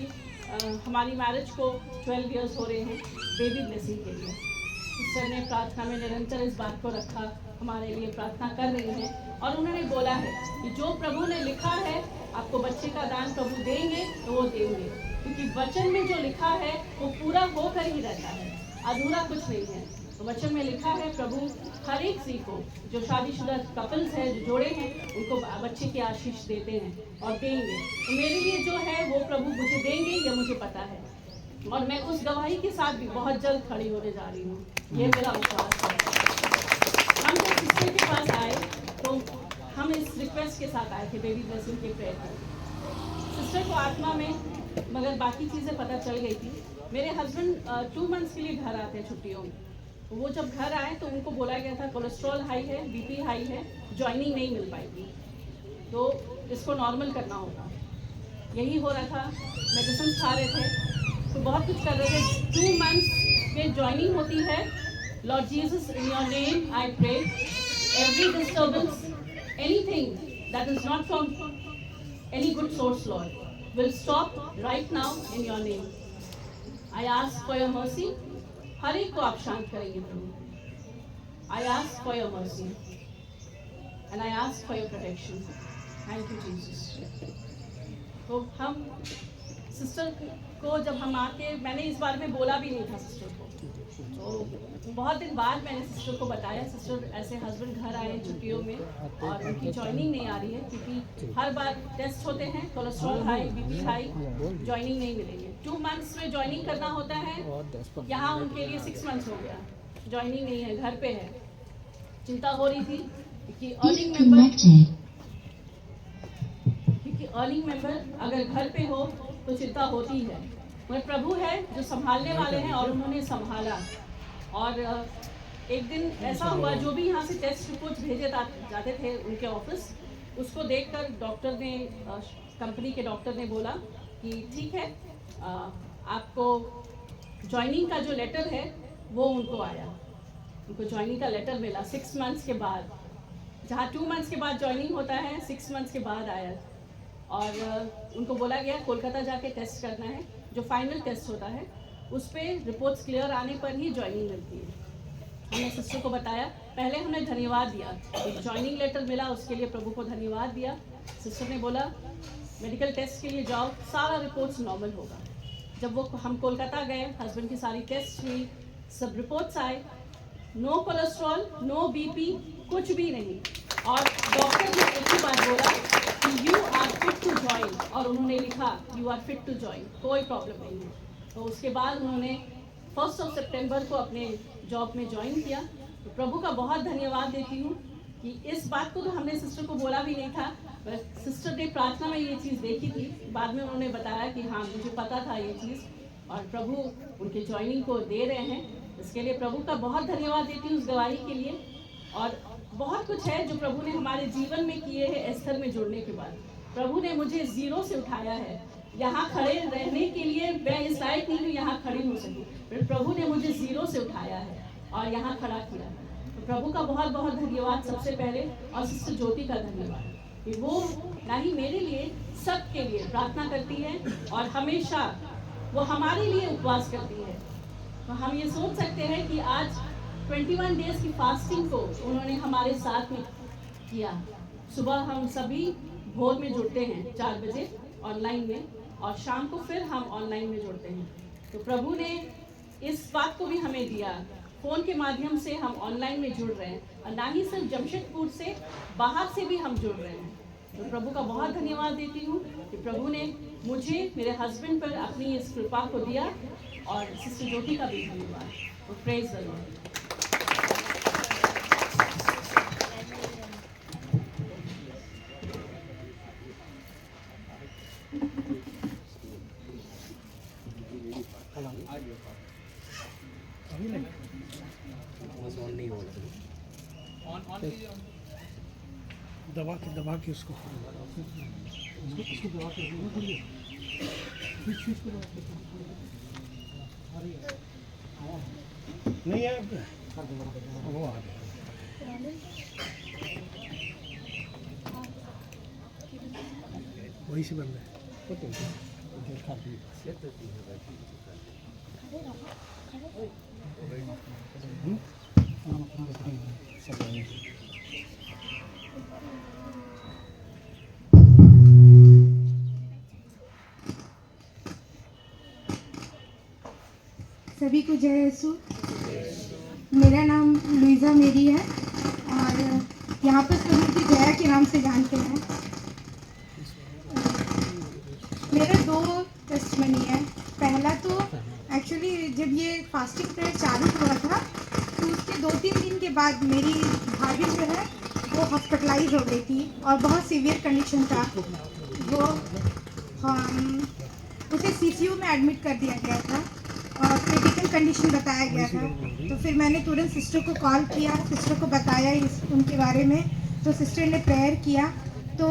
हमारी मैरिज को 12 इयर्स हो रहे हैं बेबी ब्लेसिंग के लिए। सिस्टर ने प्रार्थना में निरंतर इस बात को रखा, हमारे लिए प्रार्थना कर रही हैं, और उन्होंने बोला है कि जो प्रभु ने लिखा है आपको बच्चे का दान प्रभु देंगे तो वो देंगे, क्योंकि वचन में जो लिखा है वो पूरा होकर ही रहता है, अधूरा कुछ नहीं है। तो वचन में लिखा है प्रभु हर एक स्त्री को, जो शादीशुदा कपल्स हैं, जो जोड़े हैं, उनको बच्चे की आशीष देते हैं और देंगे। तो मेरे लिए जो है वो प्रभु मुझे देंगे, ये मुझे पता है, और मैं उस गवाही के साथ भी बहुत जल्द खड़ी होने जा रही हूँ, ये मेरा विश्वास है। हम जब सिस्टर के पास आए तो हम इस रिक्वेस्ट के साथ आए थे बेबी ब्लेसिंग के प्रेयर पर। सिस्टर को आत्मा में मगर बाकी चीज़ें पता चल गई थी। मेरे हस्बैंड 2 मंथ्स के लिए घर आते हैं छुट्टियों में, तो वो जब घर आए तो उनको बोला गया था कोलेस्ट्रॉल हाई है, बीपी हाई है, जॉइनिंग नहीं मिल पाएगी, तो इसको नॉर्मल करना होगा। यही हो रहा था, मेडिसिन खा रहे थे, तो बहुत कुछ कर रहे थे। 2 मंथ्स में जॉइनिंग होती है। Lord Jesus, in your name I pray, every disturbance, anything that is not from any good source, Lord, will stop right now in your name. I ask for your mercy. हर एक को आप शांत करेंगे प्रभु। I ask for your mercy and I ask for your protection. Thank you Jesus. तो हम sister को जब हम आके, मैंने इस बारे में बोला भी नहीं था सिस्टर को, तो बहुत दिन बाद मैंने सिस्टर को बताया, सिस्टर ऐसे हस्बैंड घर आए छुट्टियों में और उनकी जॉइनिंग नहीं आ रही है, क्योंकि हर बार टेस्ट होते हैं, cholesterol high, BP high, joining नहीं मिलेंगे। 2 मंथ्स में जॉइनिंग करना होता है, यहाँ उनके लिए 6 मंथ्स हो गया, जॉइनिंग नहीं है, घर पे है। चिंता हो रही थी कि अर्निंग मेंबर अगर घर पे हो तो चिंता होती है, मगर प्रभु है जो संभालने वाले हैं और उन्होंने संभाला। और एक दिन ऐसा हुआ, जो भी यहाँ से टेस्ट रिपोर्ट भेजे जाते थे उनके ऑफिस, उसको देखकर डॉक्टर ने, कंपनी के डॉक्टर ने बोला कि ठीक है, आपको जॉइनिंग का जो लेटर है वो उनको आया, उनको जॉइनिंग का लेटर मिला 6 मंथ्स के बाद। जहाँ 2 मंथ्स के बाद जॉइनिंग होता है, 6 मंथ्स के बाद आया। और उनको बोला गया कोलकाता जाके टेस्ट करना है, जो फाइनल टेस्ट होता है उस पर रिपोर्ट्स क्लियर आने पर ही जॉइनिंग मिलती है। हमने सिस्टर को बताया, पहले हमने धन्यवाद दिया, एक जॉइनिंग लेटर मिला उसके लिए प्रभु को धन्यवाद दिया। सिस्टर ने बोला मेडिकल टेस्ट के लिए जाओ, सारा रिपोर्ट्स नॉर्मल होगा। जब वो हम कोलकाता गए, हस्बैंड की सारी टेस्ट हुई, सब रिपोर्ट्स आए, नो कोलेस्ट्रॉल, नो बीपी, कुछ भी नहीं। और डॉक्टर ने एक ही बात बोला कि you are fit to join, और उन्होंने लिखा you are fit to join, कोई प्रॉब्लम नहीं है। तो उसके बाद उन्होंने 1 सितंबर को अपने जॉब में ज्वाइन किया। तो प्रभु का बहुत धन्यवाद देती हूँ कि इस बात को तो हमने सिस्टर को बोला भी नहीं था, सिस्टर ने प्रार्थना में ये चीज़ देखी थी, बाद में उन्होंने बताया कि हाँ मुझे पता था ये चीज़, और प्रभु उनके ज्वाइनिंग को दे रहे हैं। इसके लिए प्रभु का बहुत धन्यवाद देती हूँ उस गवाही के लिए। और बहुत कुछ है जो प्रभु ने हमारे जीवन में किए हैं। एस्थर में जुड़ने के बाद प्रभु ने मुझे ज़ीरो से उठाया है। यहाँ खड़े रहने के लिए मैं इस लायक नहीं हूँ, यहाँ खड़ी हो सकी, पर प्रभु ने मुझे ज़ीरो से उठाया है और यहाँ खड़ा किया। तो प्रभु का बहुत बहुत धन्यवाद सबसे पहले, और सिस्टर ज्योति का धन्यवाद कि वो ना ही मेरे लिए, सबके लिए प्रार्थना करती है और हमेशा वो हमारे लिए उपवास करती है। तो हम ये सोच सकते हैं कि आज 21 डेज की फास्टिंग को उन्होंने हमारे साथ में किया। सुबह हम सभी भोर में जुड़ते हैं 4 बजे ऑनलाइन में, और शाम को फिर हम ऑनलाइन में जुड़ते हैं। तो प्रभु ने इस बात को भी हमें दिया, फ़ोन के माध्यम से हम ऑनलाइन में जुड़ रहे हैं, और ना ही सिर्फ जमशेदपुर से, बाहर से भी हम जुड़ रहे हैं। तो प्रभु का बहुत धन्यवाद देती हूँ कि प्रभु ने मुझे, मेरे हस्बैंड पर अपनी इस कृपा को दिया, और सिस्टर ज्योति का भी धन्यवाद। तो प्रेज द लॉर्ड। दबा के उसको दबा के नहीं है वो आ गया। वही से बन रहा है। सभी को जय यीशु। मेरा नाम लुइजा मेरी है और यहाँ पर सभी की जया के नाम से जानते हैं। मेरा 2 टेस्टमनी है। पहला तो एक्चुअली जब ये फास्टिंग प्रेयर चालू हुआ था तो उसके 2-3 दिन के बाद मेरी भाभी जो है वो हॉस्पिटलाइज हो गई थी और बहुत सीवियर कंडीशन था। वो उसे सीसीयू में एडमिट कर दिया गया था और क्रिटिकल कंडीशन बताया गया था। तो फिर मैंने तुरंत सिस्टर को कॉल किया, सिस्टर को बताया उनके बारे में। तो सिस्टर ने प्रेयर किया तो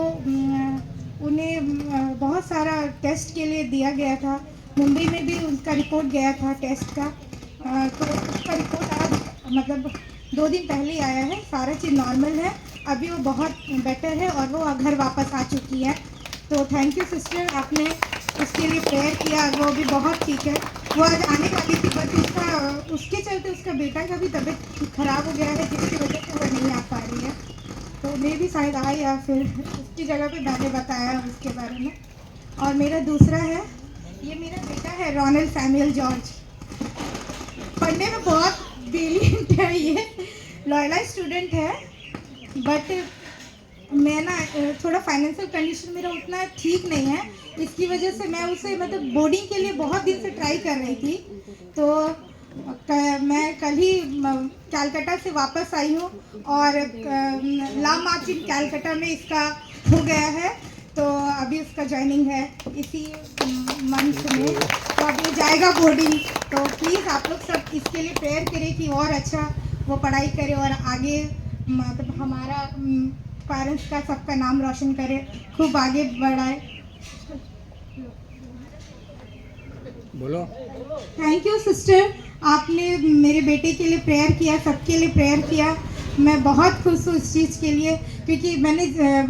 उन्हें बहुत सारा टेस्ट के लिए दिया गया था। मुंबई में भी उनका रिपोर्ट गया था टेस्ट का। तो उसका रिपोर्ट आज मतलब 2 दिन पहले ही आया है। सारा चीज़ नॉर्मल है, अभी वो बहुत बेटर है और वो घर वापस आ चुकी है। तो थैंक यू सिस्टर, आपने उसके लिए प्रेयर किया, वो भी बहुत ठीक है। वो आज आने वाली थी बट उसके चलते उसका बेटा का भी तबीयत खराब हो गया है जिसकी वजह से वो नहीं आ पा रही है। तो मैं भी शायद आई या फिर उसकी जगह पे मैंने बताया उसके बारे में। और मेरा दूसरा है, ये मेरा बेटा है रोनल सैमुअल जॉर्ज। पढ़ने में बहुत ब्रिलियंट है, ये लॉयला स्टूडेंट है, बट मैं ना थोड़ा फाइनेंशियल कंडीशन मेरा उतना ठीक नहीं है, इसकी वजह से मैं उसे मतलब बोर्डिंग के लिए बहुत दिन से ट्राई कर रही थी। तो मैं कल ही कैलकाटा से वापस आई हूँ और ला मार्चिन कैलकाटा में इसका हो गया है, तो अभी उसका ज्वाइनिंग है इसी मंथ में, तो अब ये जाएगा बोर्डिंग। तो प्लीज़ आप लोग सब इसके लिए प्रेयर करें कि और अच्छा वो पढ़ाई करे और आगे मतलब हमारा पेरेंट्स का सबका नाम रोशन करे, खूब आगे बढ़ाए। बोलो। थैंक यू सिस्टर, आपने मेरे बेटे के लिए प्रेयर किया, सबके लिए प्रेयर किया, मैं बहुत खुश हूँ इस चीज़ के लिए, क्योंकि मैंने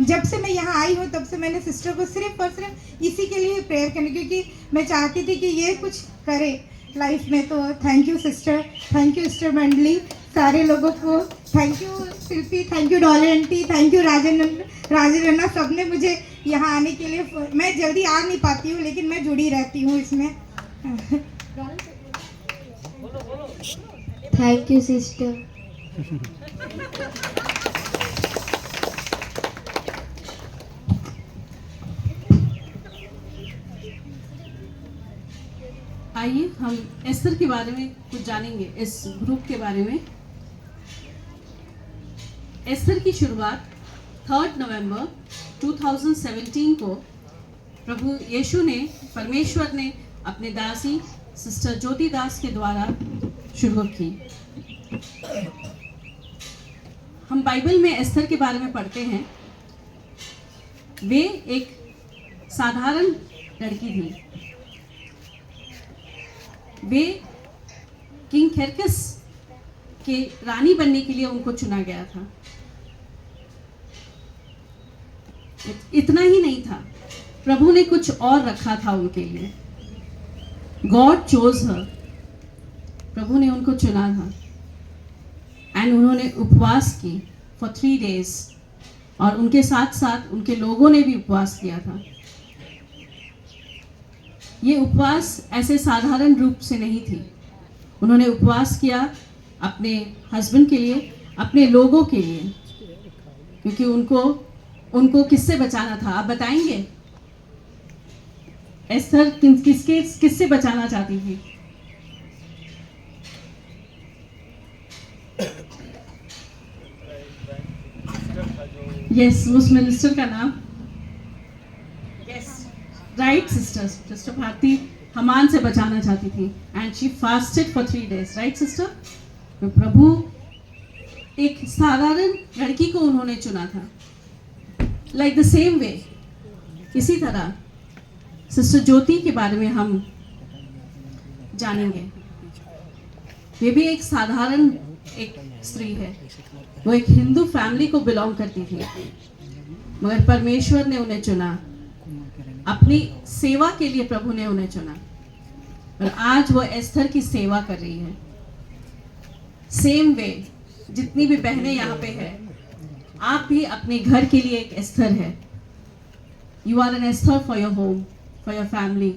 जब से मैं यहाँ आई हूँ तब से मैंने सिस्टर को सिर्फ और सिर्फ इसी के लिए प्रेयर करने, क्योंकि मैं चाहती थी कि ये कुछ करे लाइफ में। तो thank you sister, thank you sister मंडली, सारे लोगों को thank you, Shilpi thank you, dollar aunty thank you, Rajan Anna, सब ने मुझे यहाँ आने के लिए, मैं जल्दी आ नहीं पाती हूँ लेकिन मैं जुड़ी रहती हूँ इसमें। Thank you sister. आइए हम एस्तर के बारे में कुछ जानेंगे, इस ग्रुप के बारे में। एस्तर की शुरुआत 3 नवंबर 2017 को प्रभु यीशु ने, परमेश्वर ने अपने दासी सिस्टर ज्योति दास के द्वारा शुरू की। हम बाइबल में एस्तर के बारे में पढ़ते हैं, वे एक साधारण लड़की थी। वे किंग खेरकस के रानी बनने के लिए उनको चुना गया था। इतना ही नहीं था, प्रभु ने कुछ और रखा था उनके लिए। गॉड चोज हर, प्रभु ने उनको चुना था। एंड उन्होंने उपवास की फॉर 3 days, और उनके साथ साथ उनके लोगों ने भी उपवास किया था। ये उपवास ऐसे साधारण रूप से नहीं थी, उन्होंने उपवास किया अपने हस्बैंड के लिए, अपने लोगों के लिए, क्योंकि उनको किससे बचाना था। आप बताएंगे एस्तर किससे बचाना चाहती थी? यस, उस मिनिस्टर का नाम, yes right sister, sister Bharati Haman से बचाना चाहती थी। And she fasted for 3 days, right sister. तो प्रभु एक साधारण लड़की को उन्होंने चुना था। लाइक द सेम वे, इसी तरह सिस्टर ज्योति के बारे में हम जानेंगे। वे भी एक साधारण एक स्त्री है, वो एक हिंदू फैमिली को बिलोंग करती थी, मगर परमेश्वर ने उन्हें चुना, अपनी सेवा के लिए प्रभु ने उन्हें चुना, और आज वो एस्तर की सेवा कर रही है। सेम वे, जितनी भी बहनें यहाँ पे हैं, आप भी अपने घर के लिए एक एस्तर है। You are an Esther for your home, for your family.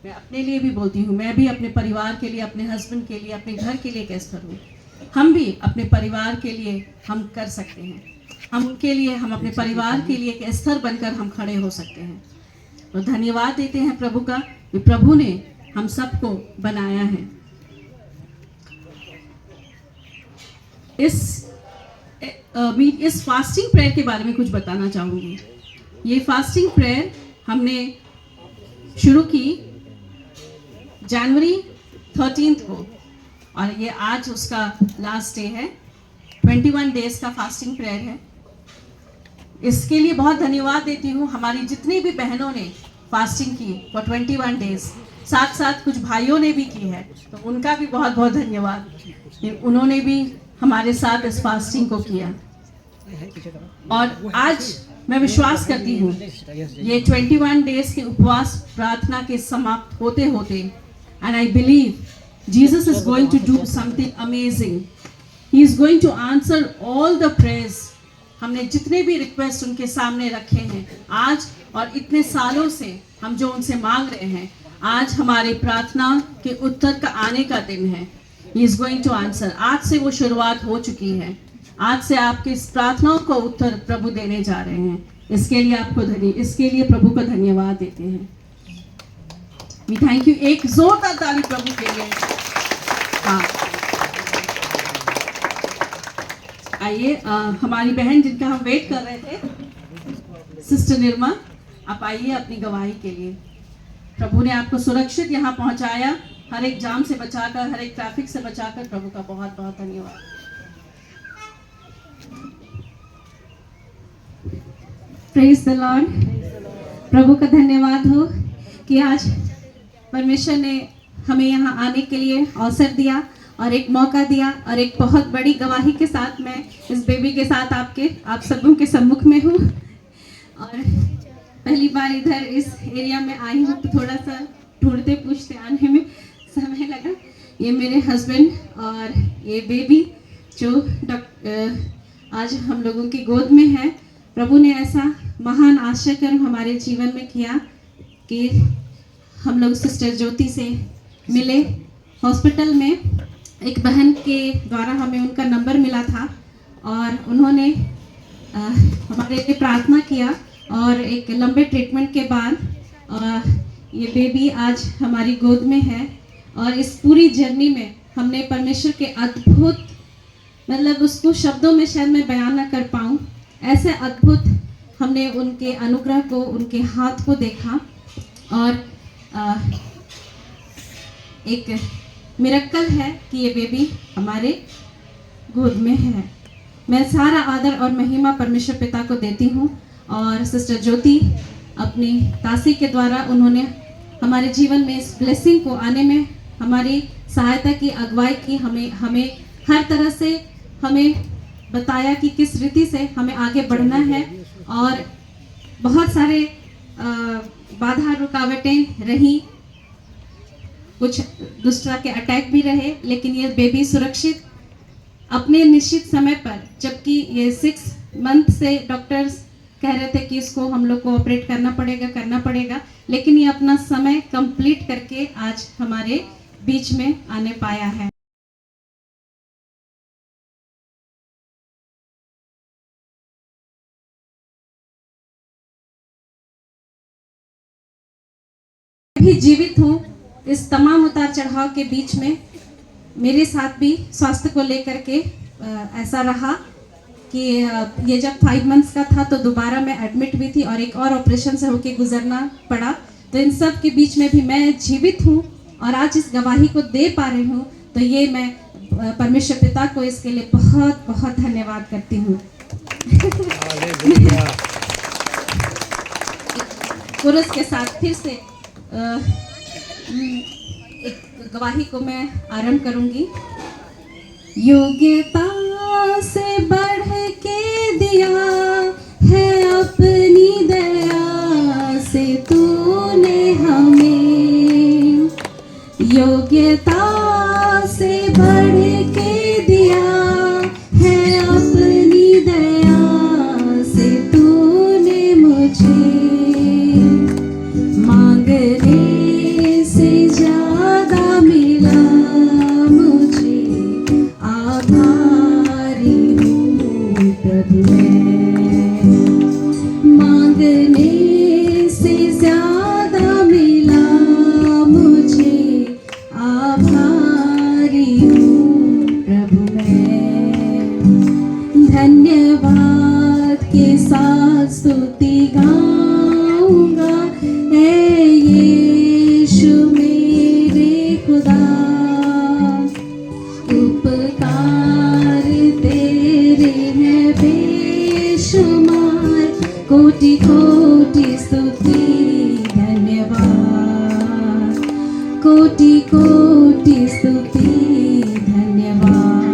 मैं अपने लिए भी बोलती हूँ, मैं भी अपने परिवार के लिए, अपने हस्बैंड के लिए, अपने घर के लिए एक एस्तर हूँ। हम भी अपने परिवार के लिए हम कर सकते हैं, हम उनके लिए, हम अपने परिवार के लिए एक एस्तर बनकर हम खड़े हो सकते हैं। और धन्यवाद देते हैं प्रभु का कि प्रभु ने हम सबको बनाया है। इस फास्टिंग प्रेयर के बारे में कुछ बताना चाहूँगी। ये फास्टिंग प्रेयर हमने शुरू की जनवरी 13 को, और ये आज उसका लास्ट डे है। 21 days का फास्टिंग प्रेयर है। इसके लिए बहुत धन्यवाद देती हूँ हमारी जितनी भी बहनों ने फास्टिंग की फॉर 21 days, साथ साथ कुछ भाइयों ने भी की है, तो उनका भी बहुत बहुत धन्यवाद। उन्होंने भी हमारे साथ इस फास्टिंग को किया। और आज मैं विश्वास करती हूँ ये 21 days के उपवास प्रार्थना के समाप्त होते होते, and I believe Jesus is going to do something amazing. He is going to answer all the prayers. हमने जितने भी रिक्वेस्ट उनके सामने रखे हैं आज, और इतने सालों से हम जो उनसे मांग रहे हैं, आज हमारे प्रार्थना के उत्तर का आने का दिन है। He is going to answer. आज से वो शुरुआत हो चुकी है। आज से आपकी इस प्रार्थनाओं को उत्तर प्रभु देने जा रहे हैं। इसके लिए प्रभु को धन्यवाद देते हैं। We thank you. एक जोरदार ताली प्रभु के लिए। हाँ, आइए हमारी बहन जिनका हम वेट कर रहे थे, सिस्टर निर्मा, आप आइए अपनी गवाही के लिए। प्रभु ने आपको सुरक्षित यहाँ पहुँचाया, हर एक जाम से बचाकर, हर एक ट्रैफिक से बचाकर। प्रभु का बहुत बहुत धन्यवाद। Praise the Lord. प्रभु का धन्यवाद हो कि आज परमेश्वर ने हमें यहाँ आने के लिए अवसर दिया और एक मौका दिया, और एक बहुत बड़ी गवाही के साथ मैं इस बेबी के साथ आप सबों के सम्मुख में हूँ। और पहली बार इधर इस एरिया में आई हूँ तो थोड़ा सा ढूंढते पूछते आने में समय लगा। ये मेरे हस्बैंड और ये बेबी जो आज हम लोगों की गोद में है। प्रभु ने ऐसा महान आश्चर्य हमारे जीवन में किया कि हम लोग सिस्टर ज्योति से मिले हॉस्पिटल में। एक बहन के द्वारा हमें उनका नंबर मिला था और उन्होंने हमारे लिए प्रार्थना किया, और एक लंबे ट्रीटमेंट के बाद ये बेबी आज हमारी गोद में है। और इस पूरी जर्नी में हमने परमेश्वर के अद्भुत, मतलब उसको शब्दों में शायद मैं बयान ना कर पाऊँ, ऐसे अद्भुत हमने उनके अनुग्रह को, उनके हाथ को देखा। और एक मिरेकल है कि ये बेबी हमारे गोद में है। मैं सारा आदर और महिमा परमेश्वर पिता को देती हूँ। और सिस्टर ज्योति अपनी दासी के द्वारा उन्होंने हमारे जीवन में इस ब्लेसिंग को आने में हमारी सहायता की, अगुवाई की, हमें हर तरह से हमें बताया कि किस रीति से हमें आगे बढ़ना है। और बहुत सारे बाधा रुकावटें रही, कुछ दुष्टता के अटैक भी रहे, लेकिन ये बेबी सुरक्षित अपने निश्चित समय पर, जबकि ये 6 मंथ से डॉक्टर्स कह रहे थे कि इसको हम लोग को ऑपरेट करना पड़ेगा, लेकिन ये अपना समय कंप्लीट करके आज हमारे बीच में आने पाया है। भी जीवित हूँ। इस तमाम उतार चढ़ाव के बीच में मेरे साथ भी स्वास्थ्य को लेकर के ऐसा रहा कि ये जब 5 मंथ्स का था तो दोबारा मैं एडमिट भी थी और एक और ऑपरेशन से होके गुजरना पड़ा। तो इन सब के बीच में भी मैं जीवित हूँ और आज इस गवाही को दे पा रही हूँ, तो ये मैं परमेश्वर पिता को इसके लिए बहुत बहुत धन्यवाद करती हूँ। पुरुष के साथ फिर से एक गवाही को मैं आरंभ करूंगी। योग्यता से बढ़ के दिया है अपनी दया से तूने हमें, योग्यता से बढ़ के दिया है अपनी दया से तूने मुझे, मांगने से ज्यादा मिला मुझे, आभारी हूँ प्रभु मैं, मांगने से ज्यादा मिला मुझे, आभारी हूँ प्रभु मैं। धन्यवाद के साथ स्तुति गाऊंगा, ऐ यीशु मेरे खुदा, उपकार तेरे हैं बेशुमार, कोटि कोटि स्तुति धन्यवाद, कोटि कोटि स्तुति धन्यवाद।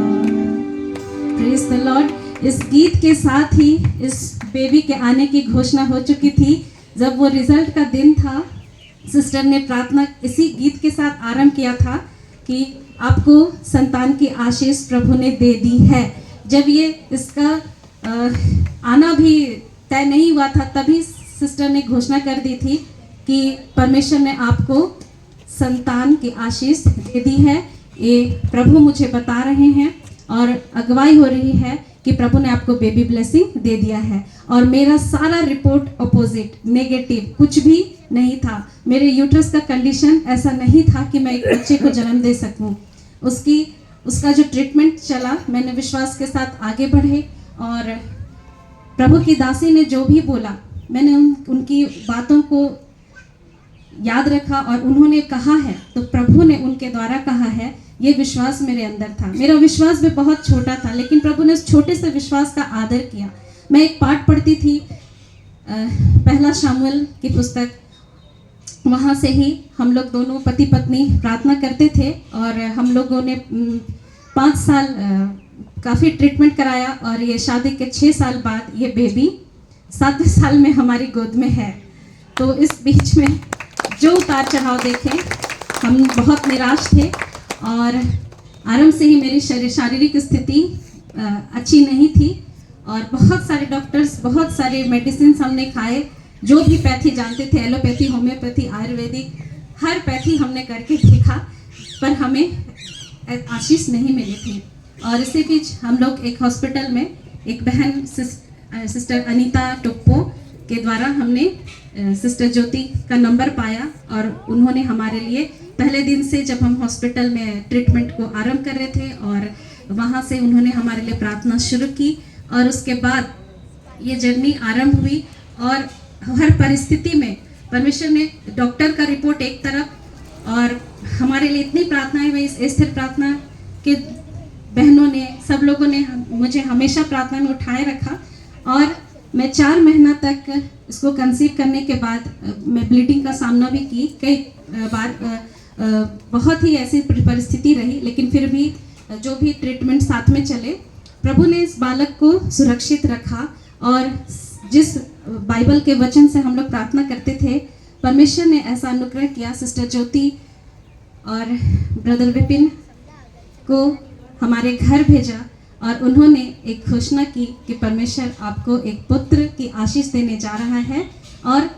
Praise the Lord. इस गीत के साथ ही इस बेबी के आने की घोषणा हो चुकी थी। जब वो रिजल्ट का दिन था, सिस्टर ने प्रार्थना इसी गीत के साथ आरंभ किया था कि आपको संतान की आशीष प्रभु ने दे दी है। जब ये इसका आना भी तय नहीं हुआ था, तभी सिस्टर ने घोषणा कर दी थी कि परमेश्वर ने आपको संतान की आशीष दे दी है। ये प्रभु मुझे बता रहे हैं और अगुवाई हो रही है कि प्रभु ने आपको बेबी ब्लेसिंग दे दिया है। और मेरा सारा रिपोर्ट अपोजिट नेगेटिव कुछ भी नहीं था। मेरे यूट्रस का कंडीशन ऐसा नहीं था कि मैं एक बच्चे को जन्म दे सकूं। उसका जो ट्रीटमेंट चला, मैंने विश्वास के साथ आगे बढ़े और प्रभु की दासी ने जो भी बोला मैंने उनकी बातों को याद रखा और उन्होंने कहा है तो प्रभु ने उनके द्वारा कहा है, ये विश्वास मेरे अंदर था। मेरा विश्वास भी बहुत छोटा था, लेकिन प्रभु ने उस छोटे से विश्वास का आदर किया। मैं एक पाठ पढ़ती थी, पहला शामुएल की पुस्तक, वहाँ से ही हम लोग दोनों पति पत्नी प्रार्थना करते थे और हम लोगों ने 5 साल काफ़ी ट्रीटमेंट कराया और ये शादी के 6 साल बाद ये बेबी 7वें साल में हमारी गोद में है। तो इस बीच में जो उतार चढ़ाव देखे, हम बहुत निराश थे और आरंभ से ही मेरी शारीरिक स्थिति अच्छी नहीं थी और बहुत सारे डॉक्टर्स, बहुत सारे मेडिसिन हमने खाए, जो भी पैथी जानते थे, एलोपैथी, होम्योपैथी, आयुर्वेदिक, हर पैथी हमने करके देखा पर हमें आशीष नहीं मिली थी। और इसी बीच हम लोग एक हॉस्पिटल में एक बहन सिस्टर अनीता टोप्पो के द्वारा हमने सिस्टर ज्योति का नंबर पाया और उन्होंने हमारे लिए पहले दिन से, जब हम हॉस्पिटल में ट्रीटमेंट को आरंभ कर रहे थे और वहाँ से उन्होंने हमारे लिए प्रार्थना शुरू की और उसके बाद ये जर्नी आरंभ हुई। और हर परिस्थिति में परमेश्वर ने, डॉक्टर का रिपोर्ट एक तरफ और हमारे लिए इतनी प्रार्थनाएं हुई, इस स्थिर प्रार्थना के बहनों ने, सब लोगों ने मुझे हमेशा प्रार्थना में उठाए रखा। और मैं 4 महीना तक इसको कंसीव करने के बाद मैं ब्लीडिंग का सामना भी की कई बार, बहुत ही ऐसी परिस्थिति रही, लेकिन फिर भी जो भी ट्रीटमेंट साथ में चले, प्रभु ने इस बालक को सुरक्षित रखा। और जिस बाइबल के वचन से हम लोग प्रार्थना करते थे, परमेश्वर ने ऐसा अनुग्रह किया, सिस्टर ज्योति और ब्रदर विपिन को हमारे घर भेजा और उन्होंने एक घोषणा की कि परमेश्वर आपको एक पुत्र की आशीष देने जा रहा है। और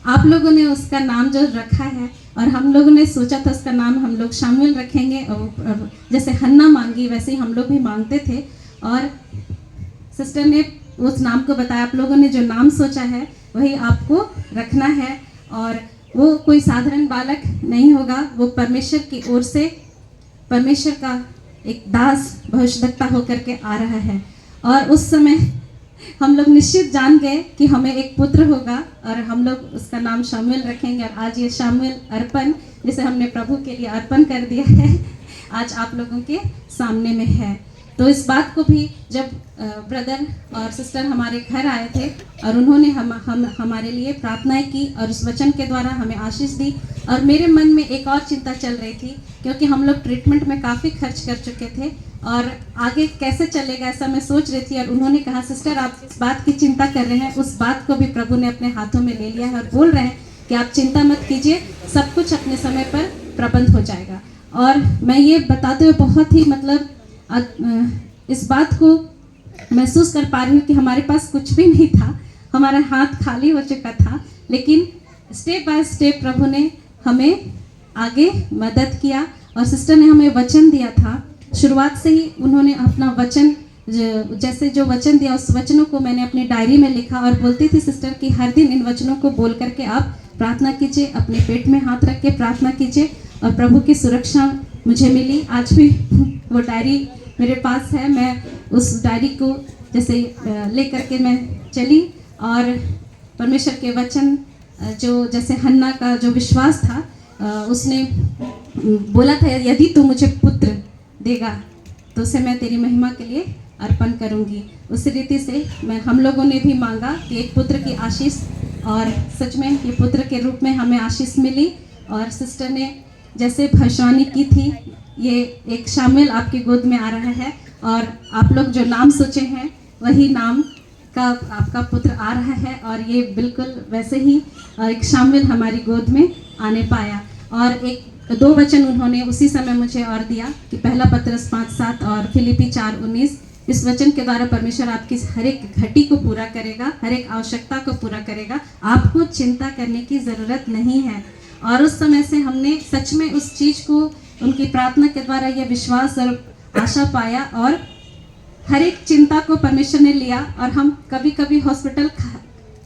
आप लोगों ने उसका नाम जो रखा है, और हम लोगों ने सोचा था उसका नाम हम लोग शामुएल रखेंगे, और जैसे हन्ना मांगी वैसे ही हम लोग भी मांगते थे। और सिस्टर ने उस नाम को बताया, आप लोगों ने जो नाम सोचा है वही आपको रखना है और वो कोई साधारण बालक नहीं होगा, वो परमेश्वर की ओर से परमेश्वर का एक दास भविष्यद्वक्ता होकर के आ रहा है। और उस समय हम लोग निश्चित जान गए कि हमें एक पुत्र होगा और हम लोग उसका नाम शामुएल रखेंगे। और आज ये शामुएल अर्पण, जिसे हमने प्रभु के लिए अर्पण कर दिया है, आज आप लोगों के सामने में है। तो इस बात को भी जब ब्रदर और सिस्टर हमारे घर आए थे और उन्होंने हमारे लिए प्रार्थनाएं की और उस वचन के द्वारा हमें आशीष दी, और मेरे मन में एक और चिंता चल रही थी, क्योंकि हम लोग ट्रीटमेंट में काफ़ी खर्च कर चुके थे और आगे कैसे चलेगा ऐसा मैं सोच रही थी। और उन्होंने कहा, सिस्टर आप इस बात की चिंता कर रहे हैं, उस बात को भी प्रभु ने अपने हाथों में ले लिया है और बोल रहे हैं कि आप चिंता मत कीजिए, सब कुछ अपने समय पर प्रबंध हो जाएगा। और मैं ये बताते हुए बहुत ही इस बात को महसूस कर पा रही हूँ कि हमारे पास कुछ भी नहीं था, हमारा हाथ खाली हो चुका था, लेकिन स्टेप बाय स्टेप प्रभु ने हमें आगे मदद किया। और सिस्टर ने हमें वचन दिया था, शुरुआत से ही उन्होंने अपना वचन, जैसे जो वचन दिया उस वचनों को मैंने अपनी डायरी में लिखा और बोलती थी सिस्टर कि हर दिन इन वचनों को बोल करके आप प्रार्थना कीजिए, अपने पेट में हाथ रख के प्रार्थना कीजिए। और प्रभु की सुरक्षा मुझे मिली। आज भी वो डायरी मेरे पास है, मैं उस डायरी को जैसे ले करके मैं चली और परमेश्वर के वचन, जो जैसे हन्ना का जो विश्वास था, उसने बोला था यदि तू मुझे पुत्र देगा तो उसे मैं तेरी महिमा के लिए अर्पण करूंगी। उस रीति से हम लोगों ने भी मांगा कि एक पुत्र की आशीष, और सच में ये पुत्र के रूप में हमें आशीष मिली। और सिस्टर ने जैसे भविष्यवाणी की थी, ये एक शामुएल आपकी गोद में आ रहा है और आप लोग जो नाम सोचे हैं वही नाम का आपका पुत्र आ रहा है। और ये बिल्कुल वैसे ही एक शामुएल हमारी गोद में आने पाया। और 2 वचन उन्होंने उसी समय मुझे और दिया कि पहला पत्रस 5:7 और फिलिपी 4:19। इस वचन के द्वारा परमेश्वर आपकी हर एक घटी को पूरा करेगा, हर एक आवश्यकता को पूरा करेगा, आपको चिंता करने की ज़रूरत नहीं है। और उस समय से हमने सच में उस चीज़ को उनकी प्रार्थना के द्वारा यह विश्वास और आशा पाया और हर एक चिंता को परमेश्वर ने लिया। और हम कभी कभी हॉस्पिटल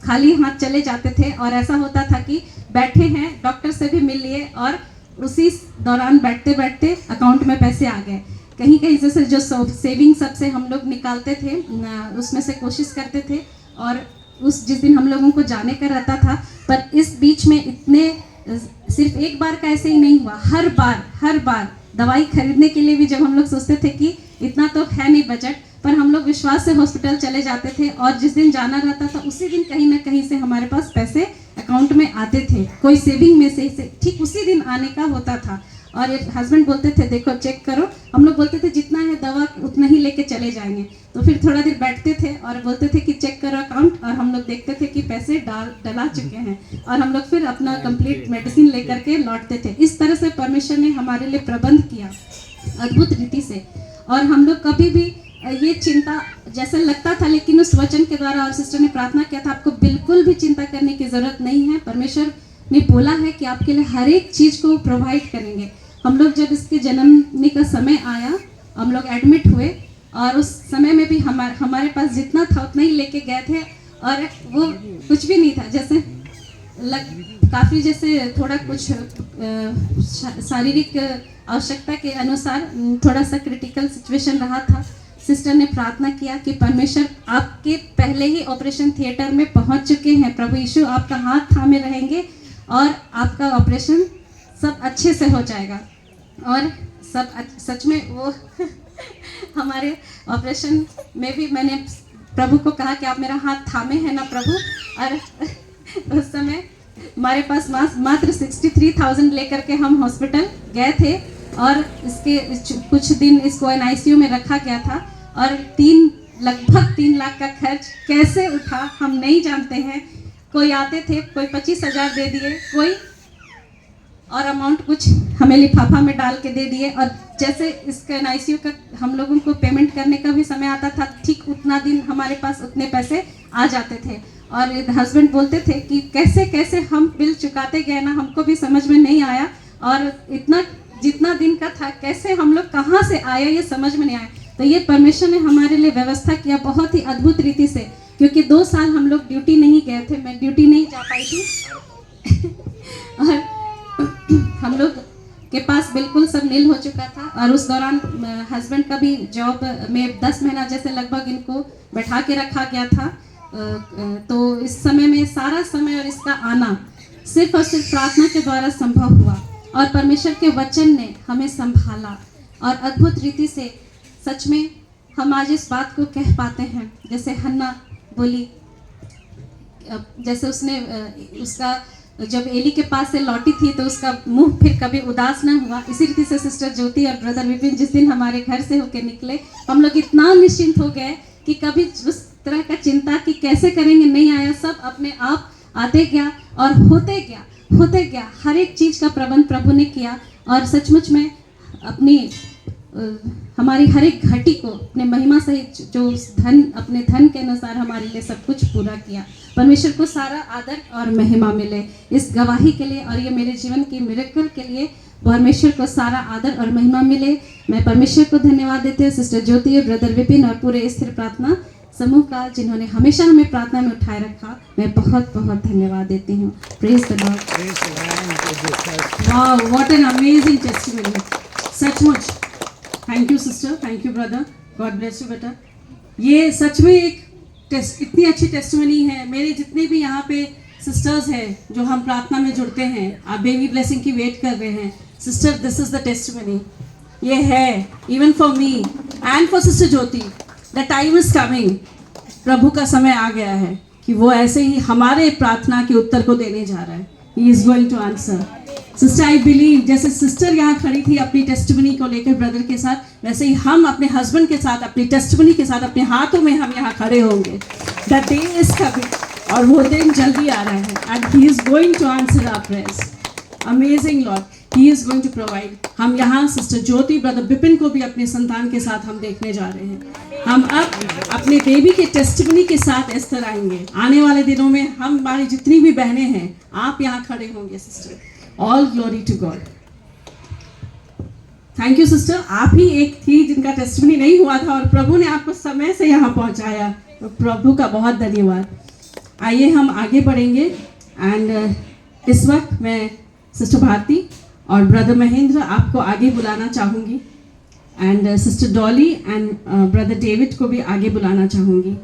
खाली हाथ चले जाते थे और ऐसा होता था कि बैठे हैं, डॉक्टर से भी मिल लिए और उसी दौरान बैठते बैठते अकाउंट में पैसे आ गए। कहीं कहीं जैसे जो सेविंग सबसे हम लोग निकालते थे उसमें से कोशिश करते थे, और जिस दिन हम लोगों को जाने का रहता था, पर इस बीच में इतने सिर्फ एक बार का ऐसे ही नहीं हुआ, हर बार दवाई खरीदने के लिए भी जब हम लोग सोचते थे कि इतना तो है नहीं बजट, पर हम लोग विश्वास से हॉस्पिटल चले जाते थे और जिस दिन जाना रहता था उसी दिन कहीं ना कहीं से हमारे पास पैसे अकाउंट में आते थे, कोई सेविंग में से ठीक उसी दिन आने का होता था। और हस्बैंड बोलते थे देखो चेक करो, हम लोग बोलते थे जितना है दवा उतना ही लेके चले जाएंगे। तो फिर थोड़ा देर बैठते थे और बोलते थे कि चेक करो अकाउंट, और हम लोग देखते थे कि पैसे डला चुके हैं, और हम लोग फिर अपना कंप्लीट मेडिसिन लेकर के लौटते थे। इस तरह से परमेश्वर ने हमारे लिए प्रबंध किया अद्भुत रीति से। और हम लोग कभी भी ये चिंता जैसे लगता था, लेकिन उस वचन के द्वारा और सिस्टर ने प्रार्थना किया था, आपको बिल्कुल भी चिंता करने की ज़रूरत नहीं है। परमेश्वर ने बोला है कि आपके लिए हर एक चीज़ को प्रोवाइड करेंगे। हम लोग जब इसके जन्मने का समय आया, हम लोग एडमिट हुए, और उस समय में भी हमारे पास जितना था उतना ही लेके गए थे, और वो कुछ भी नहीं था। जैसे काफ़ी जैसे थोड़ा कुछ शारीरिक आवश्यकता के अनुसार थोड़ा सा क्रिटिकल सिचुएशन रहा था। सिस्टर ने प्रार्थना किया कि परमेश्वर आपके पहले ही ऑपरेशन थिएटर में पहुंच चुके हैं, प्रभु यीशु आपका हाथ थामे रहेंगे और आपका ऑपरेशन सब अच्छे से हो जाएगा। और सब सच में वो हमारे ऑपरेशन में भी मैंने प्रभु को कहा कि आप मेरा हाथ थामे हैं ना प्रभु। और उस समय हमारे पास मात्र 63,000 लेकर के हम हॉस्पिटल गए थे, और इसके कुछ दिन इसको NICU में रखा गया था, और लगभग 3 लाख का खर्च कैसे उठा हम नहीं जानते हैं। कोई आते थे, कोई 25,000 दे दिए, कोई और अमाउंट कुछ हमें लिफाफा में डाल के दे दिए। और जैसे इसका NICU का हम लोगों को पेमेंट करने का भी समय आता था, ठीक उतना दिन हमारे पास उतने पैसे आ जाते थे। और हस्बैंड बोलते थे कि कैसे कैसे हम बिल चुकाते गए ना, हमको भी समझ में नहीं आया, और इतना जितना दिन का था कैसे हम लोग कहाँ से आया ये समझ में नहीं आया। तो ये परमेश्वर ने हमारे लिए व्यवस्था किया बहुत ही अद्भुत रीति से, क्योंकि 2 साल हम लोग ड्यूटी नहीं गए थे, मैं ड्यूटी नहीं जा पाई थी और हम लोग के पास बिल्कुल सब नील हो चुका था। और उस दौरान हस्बैंड का भी जॉब में 10 महीना जैसे लगभग इनको बैठा के रखा गया था। तो इस समय में सारा समय और इसका आना सिर्फ और सिर्फ प्रार्थना के द्वारा संभव हुआ, और परमेश्वर के वचन ने हमें संभाला। और अद्भुत रीति से सच में हम आज इस बात को कह पाते हैं, जैसे हन्ना बोली, जैसे उसका जब एली के पास से लौटी थी तो उसका मुंह फिर कभी उदास ना हुआ। इसी रीति से सिस्टर ज्योति और ब्रदर विपिन जिस दिन हमारे घर से होके निकले, हम लोग इतना निश्चिंत हो गए कि कभी उस तरह का चिंता कि कैसे करेंगे नहीं आया। सब अपने आप आते गया और होते गया। हर एक चीज़ का प्रबंध प्रभु ने किया, और सचमुच में हमारी हर एक घटी को अपने महिमा सहित जो अपने धन के अनुसार हमारे लिए सब कुछ पूरा किया। परमेश्वर को सारा आदर और महिमा मिले इस गवाही के लिए, और ये मेरे जीवन की मिरेकल के लिए परमेश्वर को सारा आदर और महिमा मिले। मैं परमेश्वर को धन्यवाद देते हैं, सिस्टर ज्योति, ब्रदर विपिन और पूरे स्थिर प्रार्थना समूह का, जिन्होंने हमेशा हमें प्रार्थना में उठाए रखा। मैं बहुत बहुत धन्यवाद देती हूँ। Praise the lord. Wow, what an amazing testimony. सचमुच thank you sister, thank you brother, God bless you बेटा। ये सच में एक इतनी अच्छी टेस्टिमनी है। मेरे जितने भी यहाँ पे सिस्टर्स हैं जो हम प्रार्थना में जुड़ते हैं, आप बेबी ब्लेसिंग की वेट कर रहे हैं, sister this is the testimony. ये है even for me and for sister Jyoti, the time is coming. प्रभु का समय आ गया है कि वो ऐसे ही हमारे प्रार्थना के उत्तर को देने जा रहा है। He is going to answer. Sister I believe, जैसे सिस्टर यहाँ खड़ी थी अपनी टेस्टिमनी को लेकर ब्रदर के साथ, वैसे ही हम अपने हस्बैंड के साथ अपनी टेस्टिमनी के साथ अपने हाथों में हम यहाँ खड़े होंगे। द डे इज कमिंग, और वो दिन जल्दी आ रहा है, and he is going to answer our prayers. Amazing Lord, he is going to provide. हम यहाँ सिस्टर ज्योति, ब्रदर विपिन को भी अपने संतान के साथ हम देखने जा रहे हैं। हम अब अपने बेबी के टेस्टिमनी के साथ इस तरह आएंगे। आने वाले दिनों में हमारी जितनी भी बहनें हैं, आप यहाँ खड़े होंगे sister. All glory to God. Thank you sister, आप ही एक थी जिनका टेस्टिमनी नहीं हुआ था और प्रभु ने आपको समय से यहाँ पहुँचाया, तो प्रभु का बहुत धन्यवाद। आइए हम आगे बढ़ेंगे एंड इस वक्त मैं सिस्टर भारती और ब्रदर महेंद्र आपको आगे बुलाना चाहूँगी and sister Dolly and brother David को भी आगे बुलाना चाहूँगी।